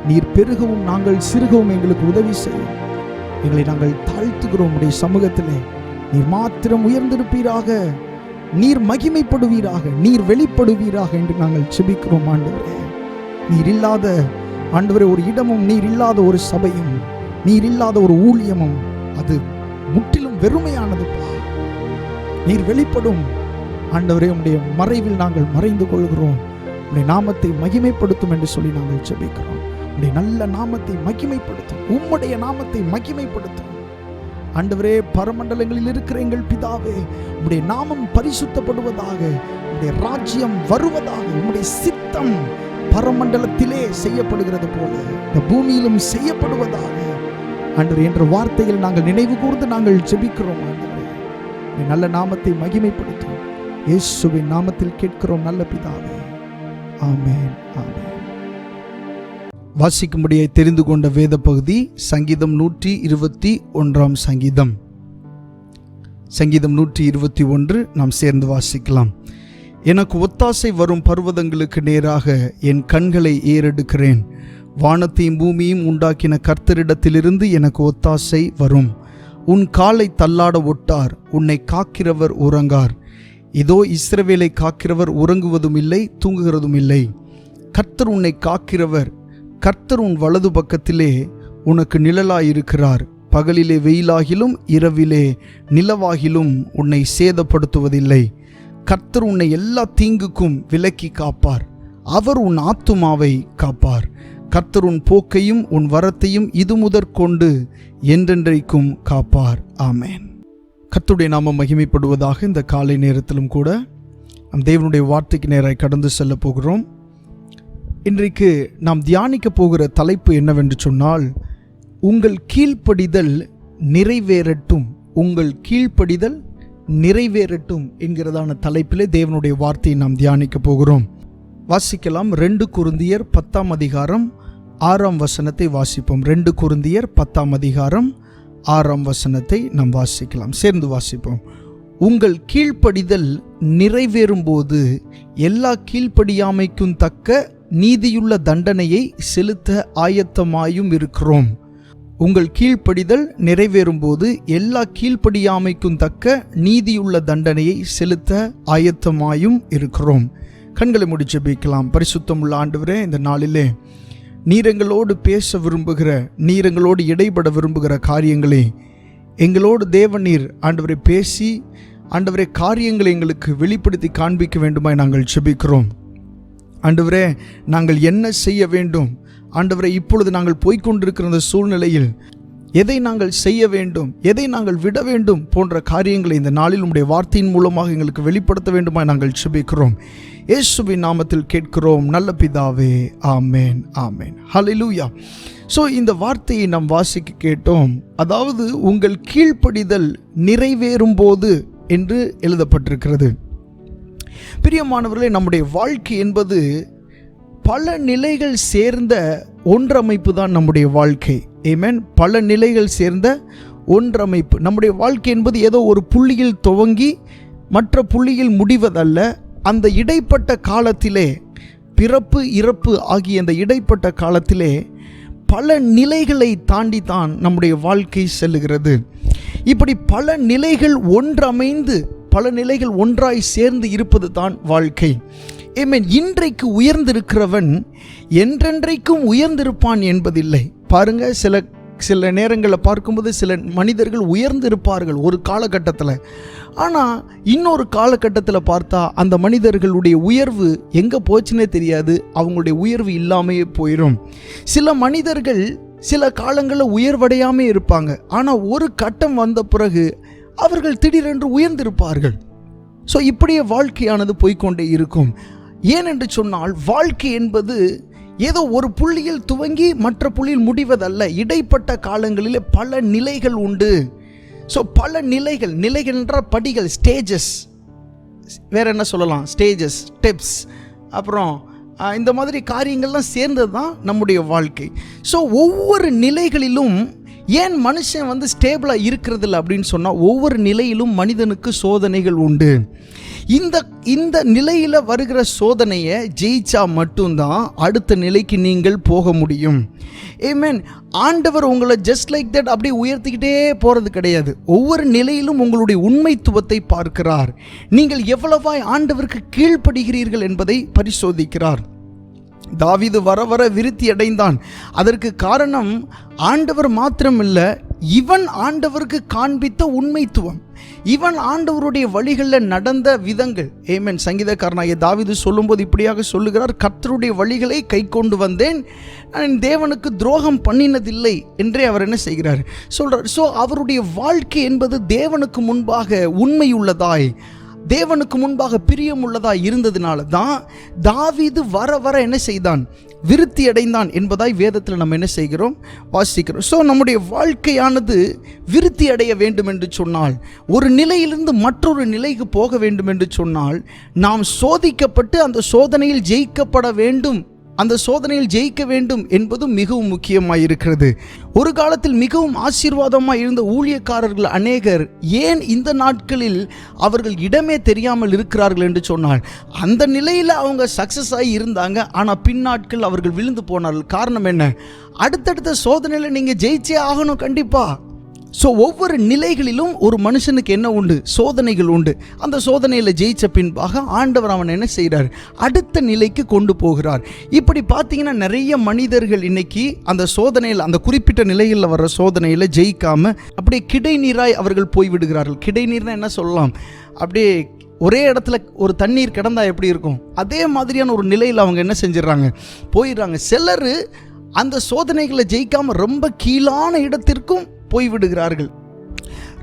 நீர் பெருகவும் நாங்கள் சிறுகவும் எங்களுக்கு உதவி செய்யும். எங்களை நாங்கள் தாழ்த்துகிறோம். உடைய சமூகத்திலே நீர் மாத்திரம் உயர்ந்திருப்பீராக, நீர் மகிமைப்படுவீராக, நீர் வெளிப்படுவீராக என்று நாங்கள் ஜெபிக்கிறோம். ஆண்டவரே நீர் இல்லாத ஆண்டவரே ஒரு இடமும், நீர் இல்லாத ஒரு சபையும், நீர் இல்லாத ஒரு ஊழியமும் அது முற்றிலும் வெறுமையானதுப்பா. நீர் வெளிப்படும் ஆண்டவரே, உம்முடைய மறைவில் நாங்கள் மறைந்து கொள்கிறோம். உம்முடைய நாமத்தை மகிமைப்படுத்தும் என்று சொல்லி நாங்கள் ஜெபிக்கிறோம். உம்முடைய நல்ல நாமத்தை மகிமைப்படுத்தும், உம்முடைய நாமத்தை மகிமைப்படுத்தும். ஆண்டவரே பரமண்டலங்களில் இருக்கிற எங்கள் பிதாவே, உம்முடைய நாமம் பரிசுத்தப்படுவதாக, உம்முடைய ராஜ்யம் வருவதாக, உம்முடைய சித்தம் பரமண்டலத்திலே செய்யப்படுகிறது போல இந்த பூமியிலும் செய்யப்படுவதாக ஆண்டவரே என்ற வார்த்தையில் நாங்கள் நினைவு கூர்ந்து நாங்கள் ஜெபிக்கிறோம். ஆண்டவரே நல்ல நாமத்தை மகிமைப்படுத்தும். இயேசுவின் நாமத்தில் கேட்கிறோம் நல்ல பிதாவே, ஆமென் ஆமென். வாசிக்கும்படியை தெரிந்து கொண்ட வேத பகுதி சங்கீதம் 121 சங்கீதம். சங்கீதம் 121 நாம் சேர்ந்து வாசிக்கலாம். எனக்கு ஒத்தாசை வரும் பர்வதங்களுக்கு நேராக என் கண்களை ஏறெடுக்கிறேன். வானத்தையும் பூமியும் உண்டாக்கின கர்த்தரிடத்திலிருந்து எனக்கு ஒத்தாசை வரும். உன் காலை தள்ளாட ஒட்டார், உன்னை காக்கிறவர் உறங்கார். இதோ இஸ்ரவேலை காக்கிறவர் உறங்குவதும் இல்லை, தூங்குகிறதும் இல்லை. கர்த்தர் உன்னை காக்கிறவர், கர்த்தர் உன் வலது பக்கத்திலே உனக்கு நிழலாயிருக்கிறார். பகலிலே வெயிலாகிலும் இரவிலே நிலவாகிலும் உன்னை சேதப்படுத்துவதில்லை. கர்த்தர் உன்னை எல்லா தீங்குக்கும் விலக்கி காப்பார். அவர் உன் ஆத்துமாவை காப்பார். கர்த்தர் உன் போக்கையும் உன் வரத்தையும் இது முதற்கொண்டு என்றென்றைக்கும் காப்பார். ஆமேன். கர்த்தருடைய நாமம் மகிமைப்படுவதாக. இந்த காலை நேரத்திலும் கூட நம் தேவனுடைய வார்த்தைக்கு நேராக கடந்து செல்ல போகிறோம். இன்றைக்கு நாம் தியானிக்க போகிற தலைப்பு என்னவென்று சொன்னால், உங்கள் கீழ்ப்படிதல் நிறைவேறட்டும், உங்கள் கீழ்ப்படிதல் நிறைவேறட்டும் என்கிறதான தலைப்பிலே தேவனுடைய வார்த்தையை நாம் தியானிக்க போகிறோம். வாசிக்கலாம். 2 கொரிந்தியர் 10ஆம் அதிகாரம் 6ஆம் வசனத்தை வாசிப்போம். 2 கொரிந்தியர் 10ஆம் அதிகாரம் 6ஆம் வசனத்தை நாம் வாசிக்கலாம். சேர்ந்து வாசிப்போம். உங்கள் கீழ்ப்படிதல் நிறைவேறும் போது எல்லா கீழ்ப்படியாமைக்கும் தக்க நீதியுள்ள தண்டனையை செலுத்த ஆயத்தமாயும் இருக்கிறோம். உங்கள் கீழ்ப்படிதல் நிறைவேறும் போது எல்லா கீழ்ப்படியாமைக்கும் தக்க நீதியுள்ள தண்டனையை செலுத்த ஆயத்தமாயும் இருக்கிறோம். கண்களை மூடி ஜெபிக்கலாம். பரிசுத்தமுள்ள ஆண்டவரே, இந்த நாளிலே நீர் எங்களோடு பேச விரும்புகிற, நீர் எங்களோடு இடைபட விரும்புகிற காரியங்களை எங்களோடு தேவநீர் ஆண்டவரை பேசி ஆண்டவரே காரியங்களை எங்களுக்கு வெளிப்படுத்தி காண்பிக்க வேண்டுமாய் நாங்கள் ஜெபிக்கிறோம். ஆண்டவரே, நாங்கள் என்ன செய்ய வேண்டும்? ஆண்டவரே, இப்பொழுது நாங்கள் போய்கொண்டிருக்கிற அந்த சூழ்நிலையில் எதை நாங்கள் செய்ய வேண்டும், எதை நாங்கள் விட வேண்டும் போன்ற காரியங்களை இந்த நாளில் உம்முடைய வார்த்தையின் மூலமாக எங்களுக்கு வெளிப்படுத்த வேண்டுமாய் நாங்கள் ஜெபிக்கிறோம். இயேசுவின் நாமத்தில் கேட்கிறோம் நல்ல பிதாவே. ஆமேன், ஆமேன், ஹல்லேலூயா. ஸோ இந்த வார்த்தையை நாம் வாசிக்க கேட்டோம். அதாவது உங்கள் கீழ்ப்படிதல் நிறைவேறும் போது என்று எழுதப்பட்டிருக்கிறது. பிரியமானவர்களே, நம்முடைய வாழ்க்கை என்பது பல நிலைகள் சேர்ந்த ஒன்றமைப்பு தான் நம்முடைய வாழ்க்கை. ஆமென். பல நிலைகள் சேர்ந்த ஒன்றமைப்பு. நம்முடைய வாழ்க்கை என்பது ஏதோ ஒரு புள்ளியில் துவங்கி மற்ற புள்ளியில் முடிவதல்ல. அந்த இடைப்பட்ட காலத்திலே, பிறப்பு இறப்பு ஆகிய அந்த இடைப்பட்ட காலத்திலே பல நிலைகளை தாண்டி தான் நம்முடைய வாழ்க்கை செல்லுகிறது. இப்படி பல நிலைகள் ஒன்றமைந்து, பல நிலைகள் ஒன்றாய் சேர்ந்து இருப்பது தான் வாழ்க்கை. ஆமென். இன்றைக்கு உயர்ந்திருக்கிறவன் என்றென்றைக்கும் உயர்ந்திருப்பான் என்பதில்லை. பாருங்க, சில நேரங்களில் பார்க்கும்போது சில மனிதர்கள் உயர்ந்திருப்பார்கள் ஒரு காலகட்டத்தில். ஆனால் இன்னொரு காலகட்டத்தில் பார்த்தா அந்த மனிதர்களுடைய உயர்வு எங்கே போச்சுன்னே தெரியாது. அவங்களுடைய உயர்வு இல்லாமையே போயிடும். சில மனிதர்கள் சில காலங்களில் உயர்வடையாமல் இருப்பாங்க. ஆனால் ஒரு கட்டம் வந்த பிறகு அவர்கள் திடீரென்று உயர்ந்திருப்பார்கள். ஸோ இப்படியே வாழ்க்கையானது போய்கொண்டே இருக்கும். ஏனென்று சொன்னால், வாழ்க்கை என்பது ஏதோ ஒரு புள்ளியில் துவங்கி மற்ற புள்ளியில் முடிவதல்ல. இடைப்பட்ட காலங்களில் பல நிலைகள் உண்டு. ஸோ பல நிலைகள், நிலைகள் என்றால் படிகள், ஸ்டேஜஸ். வேற என்ன சொல்லலாம்? ஸ்டேஜஸ், ஸ்டெப்ஸ், அப்புறம் இந்த மாதிரி காரியங்கள்லாம் சேர்ந்தது தான் நம்முடைய வாழ்க்கை. ஸோ ஒவ்வொரு நிலைகளிலும் ஏன் மனுஷன் ஸ்டேபிளாக இருக்கிறதில்ல அப்படின்னு சொன்னால், ஒவ்வொரு நிலையிலும் மனிதனுக்கு சோதனைகள் உண்டு. இந்த நிலையில் வருகிற சோதனையை ஜெயிச்சா மட்டும்தான் அடுத்த நிலைக்கு நீங்கள் போக முடியும். ஆமென். ஆண்டவர் உங்களை ஜஸ்ட் லைக் தட் அப்படியே உயர்த்திக்கிட்டே போகிறது கிடையாது. ஒவ்வொரு நிலையிலும் உங்களுடைய உண்மைத்துவத்தை பார்க்கிறார். நீங்கள் எவ்வளவாய் ஆண்டவருக்கு கீழ்ப்படுகிறீர்கள் என்பதை பரிசோதிக்கிறார். தாவீது வர வர விருத்தி அடைந்தான். அதற்கு காரணம் ஆண்டவர் மாத்திரமில்ல, இவன் ஆண்டவருக்கு காண்பித்த உண்மைத்துவம், இவன் ஆண்டவருடைய வழிகளில் நடந்த விதங்கள். ஆமென். சங்கீதக்காரனாகிய தாவீது சொல்லும்போது இப்படியாக சொல்லுகிறார், கர்த்தருடைய வழிகளை கை கொண்டு வந்தேன், நான் தேவனுக்கு துரோகம் பண்ணினதில்லை என்றே அவர் என்ன செய்கிறார் சொல்றார். ஸோ அவருடைய வாழ்க்கை என்பது தேவனுக்கு முன்பாக உண்மையுள்ளதாய், தேவனுக்கு முன்பாக பிரியமுள்ளதாய் இருந்ததினால தான் தாவீது வர வர என்ன செய்தான்? விருத்தி அடைந்தான் என்பதாய் வேதத்தில் நம்ம என்ன செய்கிறோம்? வாசிக்கிறோம். ஸோ நம்முடைய வாழ்க்கையானது விருத்தி அடைய வேண்டும் என்று சொன்னால், ஒரு நிலையிலிருந்து மற்றொரு நிலைக்கு போக வேண்டும் என்று சொன்னால், நாம் சோதிக்கப்பட்டு அந்த சோதனையில் ஜெயிக்கப்பட வேண்டும், அந்த சோதனையில் ஜெயிக்க வேண்டும் என்பதும் மிகவும் முக்கியமாக இருக்கிறது. ஒரு காலத்தில் மிகவும் ஆசீர்வாதமாக இருந்த ஊழியக்காரர்கள் அநேகர் ஏன் இந்த நாட்களில் அவர்கள் இடமே தெரியாமல் இருக்கிறார்கள் என்று சொன்னால், அந்த நிலையில் அவங்க சக்ஸஸ் ஆகி இருந்தாங்க. ஆனால் பின்னாட்கள் அவர்கள் விழுந்து போனார்கள். காரணம் என்ன? அடுத்தடுத்த சோதனையில் நீங்கள் ஜெயிச்சே ஆகணும் கண்டிப்பாக. ஸோ ஒவ்வொரு நிலைகளிலும் ஒரு மனுஷனுக்கு என்ன உண்டு? சோதனைகள் உண்டு. அந்த சோதனையில் ஜெயிச்ச பின்பாக ஆண்டவர் அவன் என்ன செய்கிறார்? அடுத்த நிலைக்கு கொண்டு போகிறார். இப்படி பார்த்தீங்கன்னா நிறைய மனிதர்கள் இன்னைக்கு அந்த சோதனையில், அந்த குறிப்பிட்ட நிலையில் வர்ற சோதனையில் ஜெயிக்காமல் அப்படியே கிடைநீராய் அவர்கள் போய்விடுகிறார்கள். கிடைநீர்னா என்ன சொல்லலாம்? அப்படியே ஒரே இடத்துல ஒரு தண்ணீர் கிடந்தா எப்படி இருக்கும், அதே மாதிரியான ஒரு நிலையில் அவங்க என்ன செஞ்சிடறாங்க? போயிடுறாங்க. சிலர் அந்த சோதனைகளை ஜெயிக்காமல் ரொம்ப கீழான இடத்திற்கும் போய்விடுகிறார்கள்.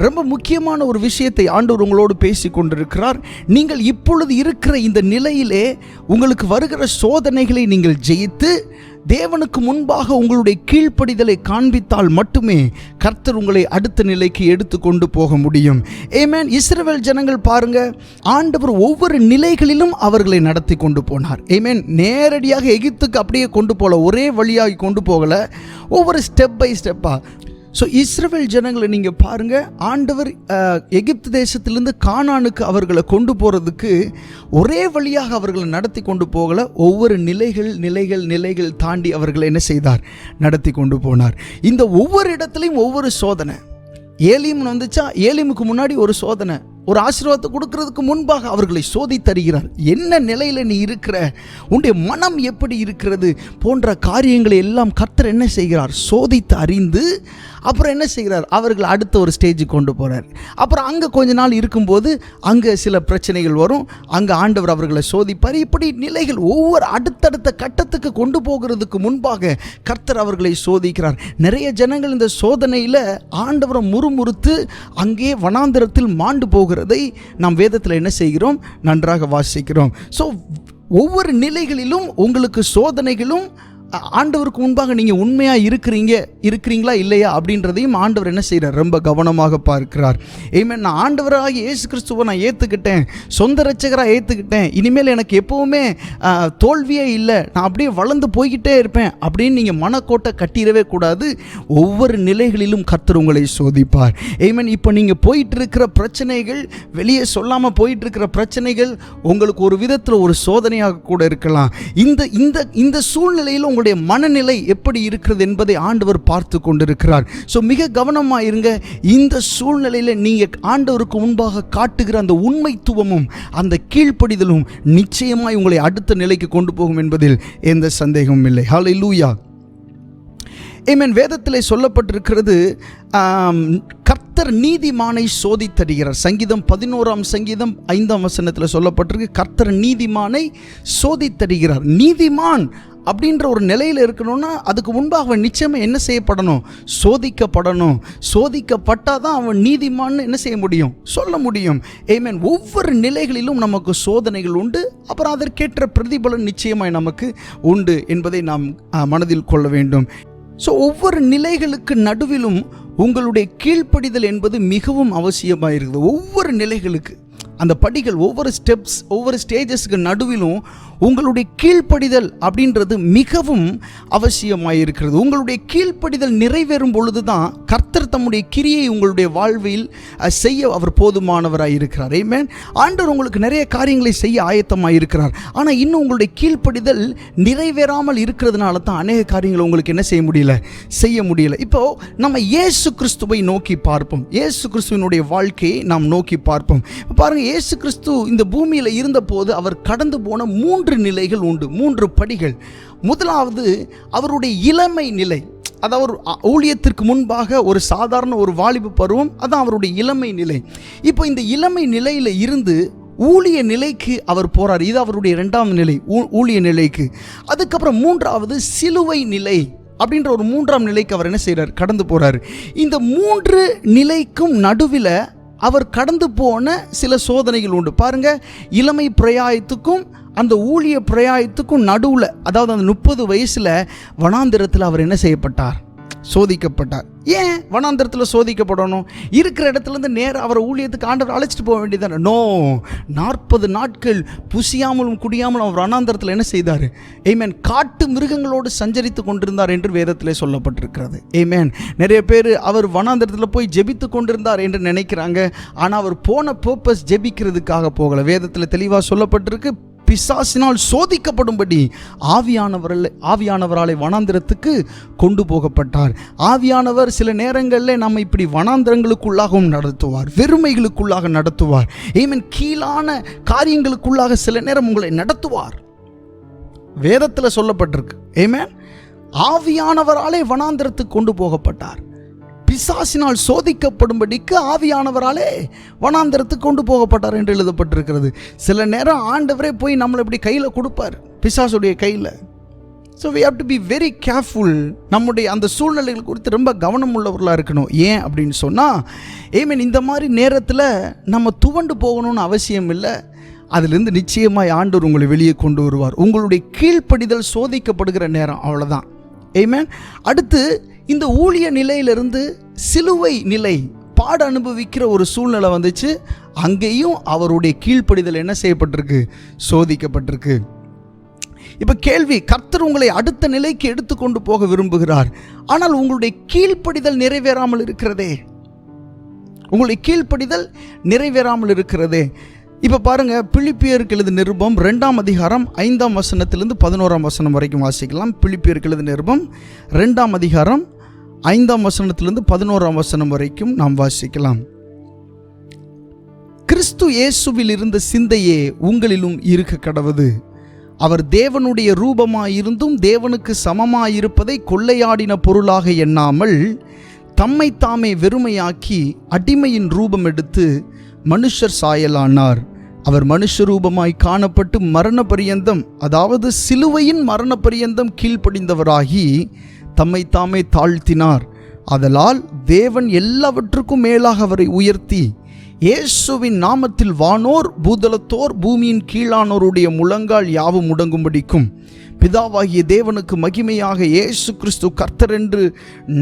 ரொம்ப முக்கியமான ஒரு விஷயத்தை ஆண்டவர் உங்களோடு பேசி கொண்டிருக்கிறார். நீங்கள் இப்பொழுது இருக்கிற இந்த நிலையிலே உங்களுக்கு வருகிற சோதனைகளை நீங்கள் ஜெயித்து தேவனுக்கு முன்பாக உங்களுடைய கீழ்ப்படிதலை காண்பித்தால் மட்டுமே கர்த்தர் உங்களை அடுத்த நிலைக்கு எடுத்து கொண்டு போக முடியும். ஆமென். இஸ்ரவேல் ஜனங்கள் பாருங்க, ஆண்டவர் ஒவ்வொரு நிலைகளிலும் அவர்களை நடத்தி கொண்டு போனார். ஆமென். நேரடியாக எகிப்துக்கு அப்படியே கொண்டு போகல, ஒரே வழியாக கொண்டு போகல, ஒவ்வொரு ஸ்டெப் பை ஸ்டெப்பா. ஸோ இஸ்ரவேல் ஜனங்களை நீங்கள் பாருங்கள், ஆண்டவர் எகிப்து தேசத்திலிருந்து கானானுக்கு அவர்களை கொண்டு போகிறதுக்கு ஒரே வழியாக அவர்களை நடத்தி கொண்டு போகலை, ஒவ்வொரு நிலைகள் தாண்டி அவர்களை என்ன செய்தார், நடத்தி கொண்டு போனார். இந்த ஒவ்வொரு இடத்துலையும் ஒவ்வொரு சோதனை. ஏலிம் வந்துச்சா, ஏலிமுக்கு முன்னாடி ஒரு சோதனை, ஒரு ஆசீர்வாதத்தை கொடுக்கறதுக்கு முன்பாக அவர்களை சோதித்தருகிறார். என்ன நிலையில் நீ இருக்கிற, உன்னுடைய மனம் எப்படி இருக்கிறது போன்ற காரியங்களை எல்லாம் கர்த்தர் என்ன செய்கிறார், சோதித்து அறிந்து அப்புறம் என்ன செய்கிறார், அவர்கள் அடுத்த ஒரு ஸ்டேஜுக்கு கொண்டு போகிறார். அப்புறம் அங்கே கொஞ்ச நாள் இருக்கும்போது அங்கே சில பிரச்சனைகள் வரும், அங்கே ஆண்டவர் அவர்களை சோதிப்பார். இப்படி நிலைகள் ஒவ்வொரு அடுத்தடுத்த கட்டத்துக்கு கொண்டு போகிறதுக்கு முன்பாக கர்த்தர் அவர்களை சோதிக்கிறார். நிறைய ஜனங்கள் இந்த சோதனையில் ஆண்டவரை முறுமுறுத்து அங்கே வனாந்திரத்தில் மாண்டு போகிறதை நாம் வேதத்தில் என்ன செய்கிறோம், நன்றாக வாசிக்கிறோம். ஸோ ஒவ்வொரு நிலைகளிலும் உங்களுக்கு சோதனைகளும் ஆண்டவருக்கு முன்பாக நீங்கள் உண்மையாக இருக்கிறீங்களா இல்லையா அப்படின்றதையும் ஆண்டவர் என்ன செய்கிறார், ரொம்ப கவனமாக பார்க்கிறார். ஆமென். நான் ஆண்டவராக இயேசு கிறிஸ்துவை நான் ஏற்றுக்கிட்டேன், சொந்த இரட்சகராக ஏற்றுக்கிட்டேன், இனிமேல் எனக்கு எப்போவுமே தோல்வியே இல்லை, நான் அப்படியே வளர்ந்து போய்கிட்டே இருப்பேன் அப்படின்னு நீங்கள் மனக்கோட்டை கட்டிடவே கூடாது. ஒவ்வொரு நிலைகளிலும் கர்த்தர் உங்களை சோதிப்பார். ஆமென். இப்போ நீங்கள் போயிட்டு இருக்கிற பிரச்சனைகள், வெளியே சொல்லாமல் போயிட்டு இருக்கிற பிரச்சனைகள் உங்களுக்கு ஒரு விதத்தில் ஒரு சோதனையாக கூட இருக்கலாம். இந்த சூழ்நிலையில் உங்களுடைய மனநிலை எப்படி இருக்கிறது என்பதை ஆண்டவர் பார்த்து கொண்டிருக்கிறார். ஸோ மிக கவனமாக இருங்க. இந்த சூழ்நிலையில் நீங்கள் ஆண்டவருக்கு முன்பாக காட்டுகிற அந்த உண்மைத்துவமும் அந்த கீழ்ப்படிதலும் நிச்சயமாய் உங்களை அடுத்த நிலைக்கு கொண்டு போகும் என்பதில் எந்த சந்தேகமும் இல்லை. ஹல்லேலூயா. ஆமென். வேதத்திலே சொல்லப்பட்டிருக்கிறது, கர்த்தர் நீதிமானை சோதித்தருகிறார். சங்கீதம் 11ஆம் சங்கீதம் 5ஆம் வசனத்தில் சொல்லப்பட்டிருக்கு, கர்த்தர் நீதிமானை சோதித்தருகிறார். நீதிமான் அப்படின்ற ஒரு நிலையில் இருக்கணும்னா அதுக்கு முன்பாக அவன் நிச்சயமாக என்ன செய்யப்படணும், சோதிக்கப்படணும். சோதிக்கப்பட்டால் தான் அவன் நீதிமான்னு என்ன செய்ய முடியும், சொல்ல முடியும். ஆமென். ஒவ்வொரு நிலைகளிலும் நமக்கு சோதனைகள் உண்டு, அப்புறம் அதற்கேற்ற பிரதிபலன் நிச்சயமாய் நமக்கு உண்டு என்பதை நாம் மனதில் கொள்ள வேண்டும். ஸோ ஒவ்வொரு நிலைகளுக்கு நடுவிலும் உங்களுடைய கீழ்ப்படிதல் என்பது மிகவும் அவசியமாக இருக்குது. ஒவ்வொரு நிலைகளுக்கு அந்த படிகள், ஒவ்வொரு ஸ்டெப்ஸ், ஒவ்வொரு ஸ்டேஜஸ்க்கு நடுவிலும் உங்களுடைய கீழ்ப்படிதல் அப்படின்றது மிகவும் அவசியமாக இருக்கிறது. உங்களுடைய கீழ்ப்படிதல் நிறைவேறும் பொழுது தான் கர்த்தர் தம்முடைய கிரியை உங்களுடைய வாழ்வில் செய்ய அவர் போதுமானவராக இருக்கிறார். ஆமென். ஆண்டவர் உங்களுக்கு நிறைய காரியங்களை செய்ய ஆயத்தமாக இருக்கிறார். ஆனால் இன்னும் உங்களுடைய கீழ்ப்படிதல் நிறைவேறாமல் இருக்கிறதுனால தான் அநேக காரியங்களை உங்களுக்கு என்ன செய்ய முடியல. இப்போ நம்ம இயேசு கிறிஸ்துவை நோக்கி பார்ப்போம். இயேசு கிறிஸ்துவினுடைய வாழ்க்கையை நாம் நோக்கி பார்ப்போம். பாருங்க, இயேசு கிறிஸ்து இந்த பூமியில் இருந்தபோது அவர் கடந்து போன 3 நிலைகள் உண்டு, 3 படிகள். முதலாவது அவருடைய இளமை நிலை, அதாவது ஊழியத்திற்கு முன்பாக ஒரு சாதாரண ஒரு வாலிப பருவம், அதான் அவருடைய இளமை நிலை. இப்போ இந்த இளமை நிலையில் இருந்து ஊழிய நிலைக்கு அவர் போறார். இது அவருடைய 2ஆம் நிலை, ஊழிய நிலைக்கு. அதுக்கப்புறம் 3வது சிலுவை நிலை அப்படின்ற ஒரு 3ஆம் நிலைக்கு அவர் என்ன செய்கிறார், கடந்து போறார். இந்த 3 நிலைக்கும் நடுவில் அவர் கடந்து போன சில சோதனைகள் உண்டு. பாருங்க, இளமை பிரயாயத்துக்கும் அந்த ஊழிய பிரயாயத்துக்கும் நடுவில், அதாவது அந்த 30 வயசில் வனாந்திரத்தில் அவர் என்ன செய்யப்பட்டார், சோதிக்கப்பட்டார். ஏன் வனாந்திரத்தில் சோதிக்கப்படணும்? இருக்கிற இடத்துலேருந்து நேராக அவரை ஊழியத்துக்கு ஆண்டவர் அழைச்சிட்டு போக வேண்டியதானே? நோ, 40 நாட்கள் புசியாமலும் குடியாமலும் அவர் வனாந்திரத்தில் என்ன செய்தார்? ஆமென். காட்டு மிருகங்களோடு சஞ்சரித்து கொண்டிருந்தார் என்று வேதத்தில் சொல்லப்பட்டிருக்கிறது. ஆமென். நிறைய பேர் அவர் வனாந்திரத்தில் போய் ஜெபித்து கொண்டிருந்தார் என்று நினைக்கிறாங்க. ஆனால் அவர் போன பர்பஸ் ஜெபிக்கிறதுக்காக போகலை. வேதத்தில் தெளிவாக சொல்லப்பட்டிருக்கு, பிசாசினால் சோதிக்கப்படும்படி ஆவியானவராலே வனாந்திரத்துக்கு கொண்டு போகப்பட்டார். ஆவியானவர் சில நேரங்களில் நம்ம இப்படி வனாந்திரங்களுக்குள்ளாகவும் நடத்துவார், வெறுமைகளுக்குள்ளாக நடத்துவார். ஆமென். கீழான காரியங்களுக்குள்ளாக சில நேரம் உங்களை நடத்துவார். வேதத்தில் சொல்லப்பட்டிருக்கு. ஆமென். ஆவியானவராலே வனாந்திரத்துக்கு கொண்டு போகப்பட்டார். பிசாசினால் சோதிக்கப்படும்படிக்கு ஆவியானவராலே வனாந்திரத்துக்கு கொண்டு போகப்பட்டார் என்று எழுதப்பட்டிருக்கிறது. சில நேரம் ஆண்டவரே போய் நம்மளை இப்படி கையில் கொடுப்பார், பிசாசுடைய கையில். So we have to be very careful. நம்முடைய அந்த சூழ்நிலைகள் குறித்து ரொம்ப கவனம் உள்ளவர்களாக இருக்கணும். ஏன் அப்படின்னு சொன்னால், இந்த மாதிரி நேரத்தில் நம்ம துவண்டு போகணும்னு அவசியம் இல்லை. அதிலிருந்து நிச்சயமாக ஆண்டவர் உங்களை வெளியே கொண்டு வருவார். உங்களுடைய கீழ்ப்படிதல் சோதிக்கப்படுகிற நேரம், அவ்வளோதான். அடுத்து இந்த ஊழிய நிலையிலிருந்து சிலுவை நிலை பாட அனுபவிக்கிற ஒரு சூழ்நிலை வந்துச்சு. அங்கேயும் அவருடைய கீழ்ப்படிதல் என்ன செய்யப்பட்டிருக்கு? சோதிக்கப்பட்டிருக்கு. இப்போ கேள்வி, கர்த்தர் உங்களை அடுத்த நிலைக்கு எடுத்துக்கொண்டு போக விரும்புகிறார். ஆனால் உங்களுடைய கீழ்ப்படிதல் நிறைவேறாமல் இருக்கிறதே. உங்களுடைய கீழ்ப்படிதல் நிறைவேறாமல் இருக்கிறதே. இப்போ பாருங்க, பிலிப்பியருக்கு எழுதின நிருபம் 2ஆம் அதிகாரம் 5ஆம் வசனத்திலிருந்து 11ஆம் வசனம் வரைக்கும் வாசிக்கலாம். பிலிப்பியருக்கு எழுதின நிருபம் 2ஆம் அதிகாரம் 5ஆம் வசனத்திலிருந்து 11ஆம் வசனம் வரைக்கும் நாம் வாசிக்கலாம். கிறிஸ்து இயேசுவில் இருந்த சிந்தையே உங்களிலும் இருக்க கடவது. அவர் தேவனுடைய ரூபமாயிருந்தும் தேவனுக்கு சமமாயிருப்பதை கொள்ளையாடின பொருளாக எண்ணாமல் தம்மை தாமே வெறுமையாக்கி அடிமையின் ரூபம் எடுத்து மனுஷர் சாயலானார். அவர் மனுஷ ரூபமாய் காணப்பட்டு மரண பரியந்தம், அதாவது சிலுவையின் மரண பரியந்தம் கீழ்ப்படிந்தவராகி தம்மை தாமே தாழ்த்தினார். ஆதலால் தேவன் எல்லாவற்றுக்கும் மேலாக அவரை உயர்த்தி இயேசுவின் நாமத்தில் வானோர் பூதலத்தோர் பூமியின் கீழானோருடைய முழங்கால் யாவும் முடங்கும்படிக்கும் பிதாவாகிய தேவனுக்கு மகிமையாக இயேசு கிறிஸ்து கர்த்தர் என்று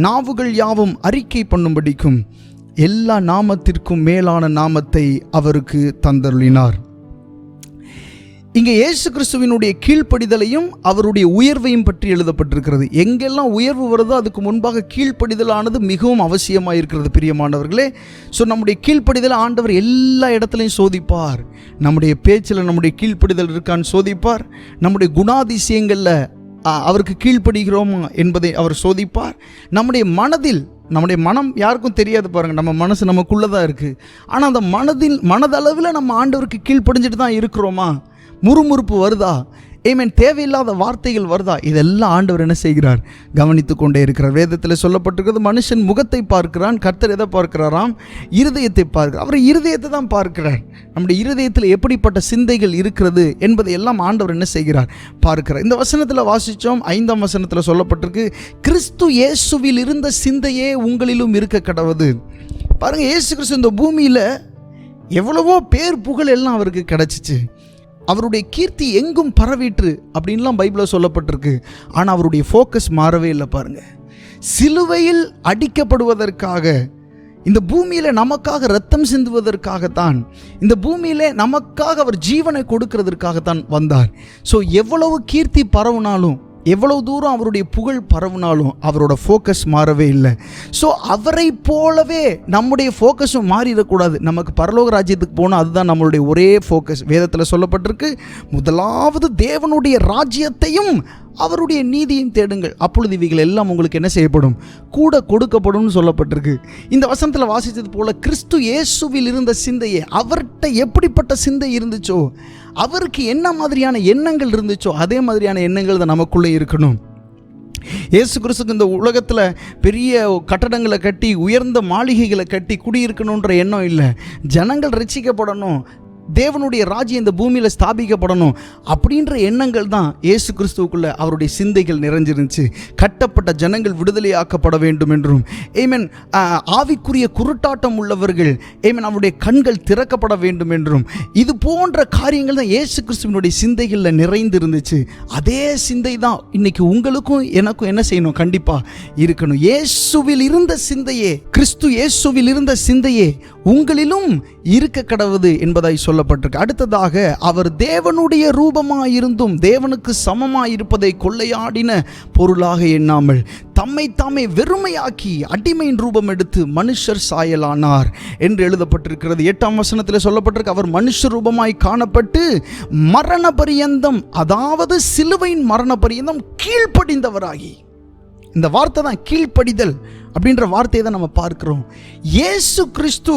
நாவுகள் யாவும் அறிக்கை பண்ணும்படிக்கும் எல்லா நாமத்திற்கும் மேலான நாமத்தை அவருக்கு தந்தருளினார். இங்கே இயேசு கிறிஸ்துவினுடைய கீழ்ப்படிதலையும் அவருடைய உயர்வையும் பற்றி எழுதப்பட்டிருக்கிறது. எங்கெல்லாம் உயர்வு வருதோ அதுக்கு முன்பாக கீழ்ப்படிதலானது மிகவும் அவசியமாக இருக்கிறது பிரியமானவர்களே. ஸோ நம்முடைய கீழ்ப்படிதலை ஆண்டவர் எல்லா இடத்துலையும் சோதிப்பார். நம்முடைய பேச்சில் நம்முடைய கீழ்ப்படிதல் இருக்கான்னு சோதிப்பார். நம்முடைய குணாதிசயங்களில் அவருக்கு கீழ்ப்படுகிறோமா என்பதை அவர் சோதிப்பார். நம்முடைய மனதில், நம்முடைய மனம் யாருக்கும் தெரியாது பாருங்கள், நம்ம மனசு நமக்குள்ளே தான் இருக்குது. ஆனால் அந்த மனதளவில் நம்ம ஆண்டவருக்கு கீழ்ப்படிஞ்சிட்டு தான் இருக்கிறோமா? முறுமுறுப்பு வருதா? தேவையில்லாத வார்த்தைகள் வருதா? இதெல்லாம் ஆண்டவர் என்ன செய்கிறார்? கவனித்து கொண்டே இருக்கிறார். வேதத்தில் சொல்லப்பட்டிருக்கிறது, மனுஷன் முகத்தை பார்க்கிறான், கர்த்தர் எதை பார்க்கிறாராம்? இருதயத்தை பார்க்கிறார். அவர் இருதயத்தை தான் பார்க்கிறார். நம்முடைய இருதயத்தில் எப்படிப்பட்ட சிந்தைகள் இருக்கிறது என்பதை எல்லாம் ஆண்டவர் என்ன செய்கிறார்? பார்க்கிறார். இந்த வசனத்தில் வாசித்தோம், 5ஆம் வசனத்தில் சொல்லப்பட்டிருக்கு, கிறிஸ்து இயேசுவில் இருந்த சிந்தையே உங்களிலும் இருக்க கடவது. பாருங்கள், இயேசு கிறிஸ்து இந்த பூமியில் எவ்வளவோ பேர் புகழ் எல்லாம் அவருக்கு கிடச்சிச்சு. அவருடைய கீர்த்தி எங்கும் பரவிற்று அப்படின்லாம் பைபிளில் சொல்லப்பட்டிருக்கு. ஆனால் அவருடைய ஃபோக்கஸ் மாறவே இல்லை. பாருங்கள், சிலுவையில் அடிக்கப்படுவதற்காக, இந்த பூமியில் நமக்காக ரத்தம் சிந்துவதற்காகத்தான், இந்த பூமியில் நமக்காக அவர் ஜீவனை கொடுக்கிறதற்காகத்தான் வந்தார். ஸோ எவ்வளவு கீர்த்தி பரவுனாலும், எவ்வளவு தூரம் அவருடைய புகழ் பரவுனாலும் அவரோட ஃபோக்கஸ் மாறவே இல்லை. ஸோ அவரை போலவே நம்முடைய ஃபோக்கஸும் மாறிடக்கூடாது. நமக்கு பரலோக ராஜ்யத்துக்கு போனால் அதுதான் நம்மளுடைய ஒரே ஃபோக்கஸ். வேதத்தில் சொல்லப்பட்டிருக்கு, முதலாவது தேவனுடைய ராஜ்யத்தையும் அவருடைய நீதியும் தேடுங்கள், அப்பொழுது இவைகள் எல்லாம் உங்களுக்கு என்ன செய்யப்படும்? கூட கொடுக்கப்படும் சொல்லப்பட்டிருக்கு. இந்த வசனத்தில் வாசித்தது போல கிறிஸ்து இயேசுவில் இருந்த சிந்தையே, அவர்கிட்ட எப்படிப்பட்ட சிந்தை இருந்துச்சோ, அவருக்கு என்ன மாதிரியான எண்ணங்கள் இருந்துச்சோ அதே மாதிரியான எண்ணங்கள் தான் நமக்குள்ளே இருக்கணும். இயேசு கிறிஸ்துக்கு இந்த உலகத்தில் பெரிய கட்டடங்களை கட்டி, உயர்ந்த மாளிகைகளை கட்டி குடியிருக்கணுன்ற எண்ணம் இல்லை. ஜனங்கள் ரட்சிக்கப்படணும், தேவனுடைய ராஜ்யம் இந்த பூமியில் ஸ்தாபிக்கப்படணும் அப்படின்ற எண்ணங்கள் தான் இயேசு கிறிஸ்துவுக்குள்ள அவருடைய சிந்தைகள் நிறைஞ்சிருந்துச்சு. கட்டப்பட்ட ஜனங்கள் விடுதலையாக்கப்பட வேண்டும் என்றும், ஆவிக்குரிய குருட்டாட்டம் உள்ளவர்கள் அவருடைய கண்கள் திறக்கப்பட வேண்டும் என்றும், இது போன்ற காரியங்கள் தான் இயேசு கிறிஸ்துவினுடைய சிந்தைகளில் நிறைந்து இருந்துச்சு. அதே சிந்தை தான் இன்னைக்கு உங்களுக்கும் எனக்கும் என்ன செய்யணும்? கண்டிப்பாக இருக்கணும். இயேசுவில் இருந்த சிந்தையே, கிறிஸ்து இயேசுவில் இருந்த சிந்தையே உங்களிலும் இருக்க கடவுது என்பதாய் சொல்லப்பட்டிருக்கு. அடுத்ததாக, அவர் தேவனுடைய ரூபமாயிருந்தும் தேவனுக்கு சமமாயிருப்பதை கொள்ளையாடின பொருளாக எண்ணாமல் தம்மை தாமே வெறுமையாக்கி அடிமையின் ரூபம் எடுத்து மனுஷர் சாயலானார் என்று எழுதப்பட்டிருக்கிறது. 8ஆம் வசனத்தில் சொல்லப்பட்டிருக்கு, அவர் மனுஷ ரூபமாய் காணப்பட்டு மரண பரியந்தம், அதாவது சிலுவையின் மரண பரியந்தம் கீழ்ப்படிந்தவராகி. இந்த வார்த்தை தான் கீழ்ப்படிதல் அப்படின்ற வார்த்தையை தான் நம்ம பார்க்கிறோம். இயேசு கிறிஸ்து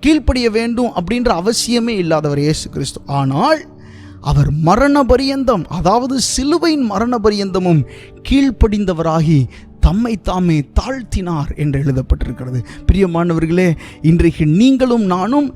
கீழ்ப்படிய வேண்டும் அப்படின்ற அவசியமே இல்லாதவர் இயேசு கிறிஸ்து. ஆனால் அவர் மரண பரியந்தம், அதாவது சிலுவையின் மரண பரியந்தமும் கீழ்ப்படிந்தவராகி தம்மை தாமே தாழ்த்தினார் என்று எழுதப்பட்டிருக்கிறது. பிரியமானவர்களே, இன்றைக்கு நீங்களும் நானும்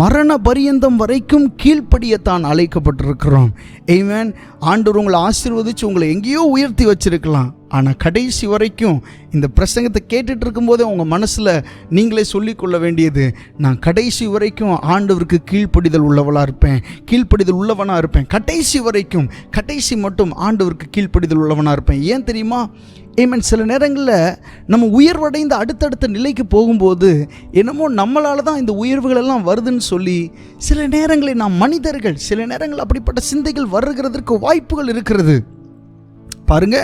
மரண பரியந்தம் வரைக்கும் கீழ்ப்படியத்தான் அழைக்கப்பட்டிருக்கிறோம். ஆமென். ஆண்டவர் உங்களை ஆசீர்வதிச்சு உங்களை எங்கேயோ உயர்த்தி வச்சிருக்கலாம். ஆனால் கடைசி வரைக்கும் இந்த பிரசங்கத்தை கேட்டுட்டு இருக்கும்போதே உங்கள் மனசில் நீங்களே சொல்லிக்கொள்ள வேண்டியது, நான் கடைசி வரைக்கும் ஆண்டவருக்கு கீழ்ப்படிதல் உள்ளவளாக இருப்பேன், கீழ்ப்படிதல் உள்ளவனாக இருப்பேன். கடைசி வரைக்கும், கடைசி மட்டும் ஆண்டவருக்கு கீழ்ப்படிதல் உள்ளவனாக இருப்பேன். ஏன் தெரியுமா? ஆமென். சில நேரங்களில் நம்ம உயர்வடைந்த அடுத்தடுத்த நிலைக்கு போகும்போது என்னமோ நம்மளால் தான் இந்த உயர்வுகள் எல்லாம் வருதுன்னு சொல்லி சில நேரங்களில் நாம் மனிதர்கள் சில நேரங்கள் அப்படிப்பட்ட சிந்தைகள் வருகிறதற்கு வாய்ப்புகள் இருக்கிறது. பாருங்க,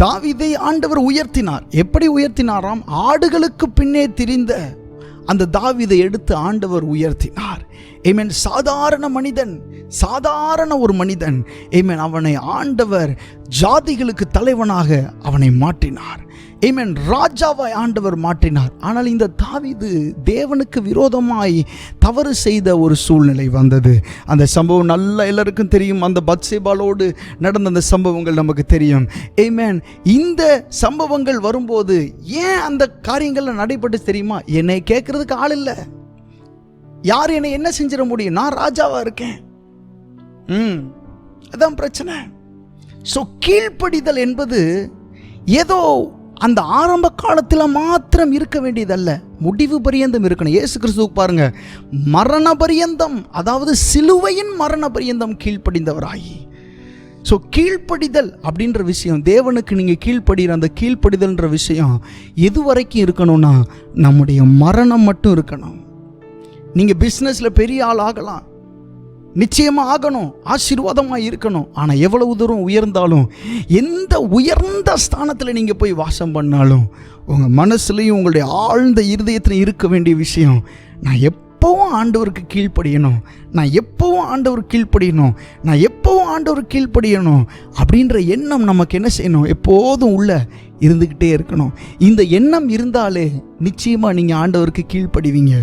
தாவீதை ஆண்டவர் உயர்த்தினார். எப்படி உயர்த்தினாராம்? ஆடுகளுக்கு பின்னே திரிந்த அந்த தாவீதை எடுத்து ஆண்டவர் உயர்த்தினார். ஆமென். சாதாரண மனிதன், சாதாரண ஒரு மனிதன். ஆமென். அவனை ஆண்டவர் ஜாதிகளுக்கு தலைவனாக அவனை மாற்றினார். ஆமென். ராஜாவாய் ஆண்டவர் மாற்றினார். ஆனால் இந்த தாவீது தேவனுக்கு விரோதமாய் தவறு செய்த ஒரு சூழ்நிலை வந்தது. அந்த சம்பவம் நல்லா எல்லாருக்கும் தெரியும். அந்த பத்சேபாளோடு நடந்த அந்த சம்பவங்கள் நமக்கு தெரியும். ஆமென். இந்த சம்பவங்கள் வரும்போது ஏன் அந்த காரியங்கள்ல நடைபெற்று தெரியுமா? என்னை கேட்கறதுக்கு ஆள் இல்லை. யார் என்னை என்ன செஞ்சிட முடியும்? நான் ராஜாவா இருக்கேன். அதான் பிரச்சனை. ஸோ கீழ்ப்படிதல் என்பது ஏதோ அந்த ஆரம்ப காலத்தில் மாத்திரம் இருக்க வேண்டியதல்ல, முடிவு பரியந்தம் இருக்கணும். இயேசு கிறிஸ்துவுக்கு பாருங்க, மரண பரியந்தம், அதாவது சிலுவையின் மரண பரியந்தம் கீழ்ப்படிந்தவராகி. ஸோ கீழ்ப்படிதல் அப்படின்ற விஷயம், தேவனுக்கு நீங்கள் கீழ்ப்படுகிற அந்த கீழ்ப்படிதல்ன்ற விஷயம் எது வரைக்கும் இருக்கணும்னா நம்முடைய மரணம் மட்டும் இருக்கணும். நீங்கள் பிஸ்னஸில் பெரிய ஆள் ஆகலாம், நிச்சயமாக ஆகணும், ஆசீர்வாதமாக இருக்கணும். ஆனால் எவ்வளவு தூரம் உயர்ந்தாலும், எந்த உயர்ந்த ஸ்தானத்தில் நீங்கள் போய் வாசம் பண்ணாலும், உங்கள் மனசுலையும் உங்களுடைய ஆழ்ந்த இருதயத்தில் இருக்க வேண்டிய விஷயம், நான் எப்பவும் ஆண்டவருக்கு கீழ்ப்படியணும், நான் எப்பவும் ஆண்டவருக்கு கீழ்ப்படியணும், நான் எப்பவும் ஆண்டவருக்கு கீழ்ப்படியணும் அப்படின்ற எண்ணம் நமக்கு என்ன செய்யணும்? எப்போதும் உள்ள இருந்துக்கிட்டே இருக்கணும். இந்த எண்ணம் இருந்தாலே நிச்சயமாக நீங்கள் ஆண்டவருக்கு கீழ்ப்படிவீங்க.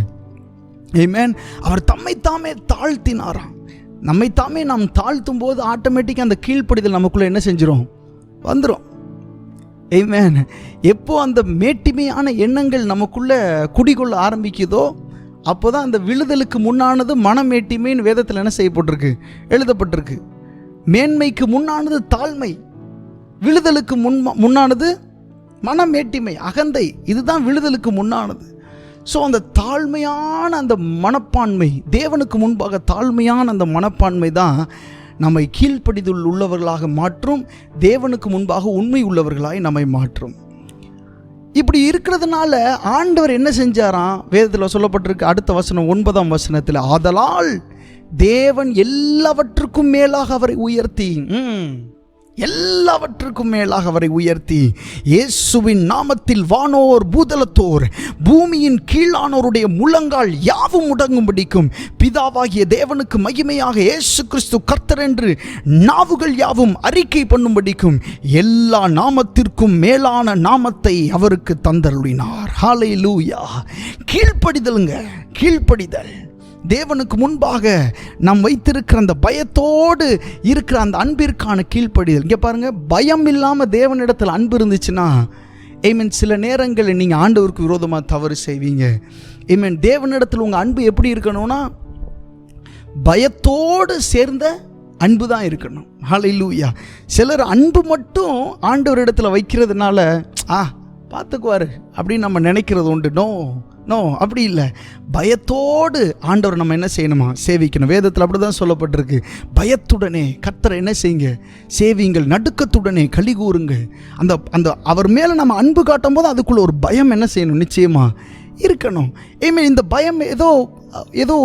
ஆமென். அவர் தம்மை தாமே தாழ்த்தினாராம். நம்மை தாமே நாம் தாழ்த்தும் போது ஆட்டோமேட்டிக்காக அந்த கீழ்ப்படிதல் நமக்குள்ளே என்ன செஞ்சிடும்? வந்துடும். ஆமென். எப்போ அந்த மேட்டிமையான எண்ணங்கள் நமக்குள்ளே குடிகொள்ள ஆரம்பிக்குதோ அப்போ தான் அந்த விழுதலுக்கு முன்னானது மனமேட்டிமைன்னு வேதத்தில் என்ன செய்யப்பட்டிருக்கு? எழுதப்பட்டிருக்கு. மேன்மைக்கு முன்னானது தாழ்மை, விழுதலுக்கு முன்னானது மனமேட்டிமை, அகந்தை. இதுதான் விழுதலுக்கு முன்னானது. ஸோ அந்த தாழ்மையான அந்த மனப்பான்மை, தேவனுக்கு முன்பாக தாழ்மையான அந்த மனப்பான்மை தான் நம்மை கீழ்ப்படிதல் உள்ளவர்களாக மாற்றும், தேவனுக்கு முன்பாக உண்மை உள்ளவர்களாய் நம்மை மாற்றும். இப்படி இருக்கிறதுனால ஆண்டவர் என்ன செஞ்சாராம்? வேதத்தில் சொல்லப்பட்டிருக்கு, அடுத்த வசனம் 9ஆம் வசனத்தில், ஆதலால் தேவன் எல்லாவற்றுக்கும் மேலாக அவரை உயர்த்தி, எல்லாவற்றுக்கும் மேலாக அவரை உயர்த்தி, இயேசுவின் நாமத்தில் வானோர் பூதலத்தோர் பூமியின் கீழானோருடைய முழங்கால் யாவும் முடங்கும்படிக்கும் பிதாவாகிய தேவனுக்கு மகிமையாக இயேசு கிறிஸ்து கர்த்தர் என்று நாவுகள் யாவும் அறிக்கை பண்ணும்படிக்கும் எல்லா நாமத்திற்கும் மேலான நாமத்தை அவருக்கு தந்தருளினார். ஹல்லேலூயா. கீழ்ப்படிதலுங்க, கீழ்ப்படிதல். தேவனுக்கு முன்பாக நாம் வைத்திருக்கிற அந்த பயத்தோடு இருக்கிற அந்த அன்பிற்கான கீழ்ப்படிதல். இங்கே பாருங்கள், பயம் இல்லாமல் தேவனிடத்தில் அன்பு இருந்துச்சுன்னா, ஆமென், சில நேரங்களில் நீங்கள் ஆண்டவருக்கு விரோதமாக தவறு செய்வீங்க. ஆமென். தேவனிடத்தில் உங்கள் அன்பு எப்படி இருக்கணும்னா பயத்தோடு சேர்ந்த அன்பு தான் இருக்கணும். ஹல்லேலூயா. சிலர் அன்பு மட்டும் ஆண்டவரிடத்தில் வைக்கிறதுனால பார்த்துக்குவார் அப்படின்னு நம்ம நினைக்கிறது உண்டு. நோ, அப்படி இல்லை. பயத்தோடு ஆண்டவர் நம்ம என்ன செய்யணுமா? சேவிக்கணும். வேதத்தில் அப்படி தான் சொல்லப்பட்டிருக்கு. பயத்துடனே கர்த்தரை என்ன செய்யுங்க? சேவிங்கள். நடுக்கத்துடனே களி கூறுங்க. அந்த அவர் மேலே நம்ம அன்பு காட்டும் போது அதுக்குள்ள ஒரு பயம் என்ன செய்யணும்? நிச்சயமாக இருக்கணும். ஏமே இந்த பயம் ஏதோ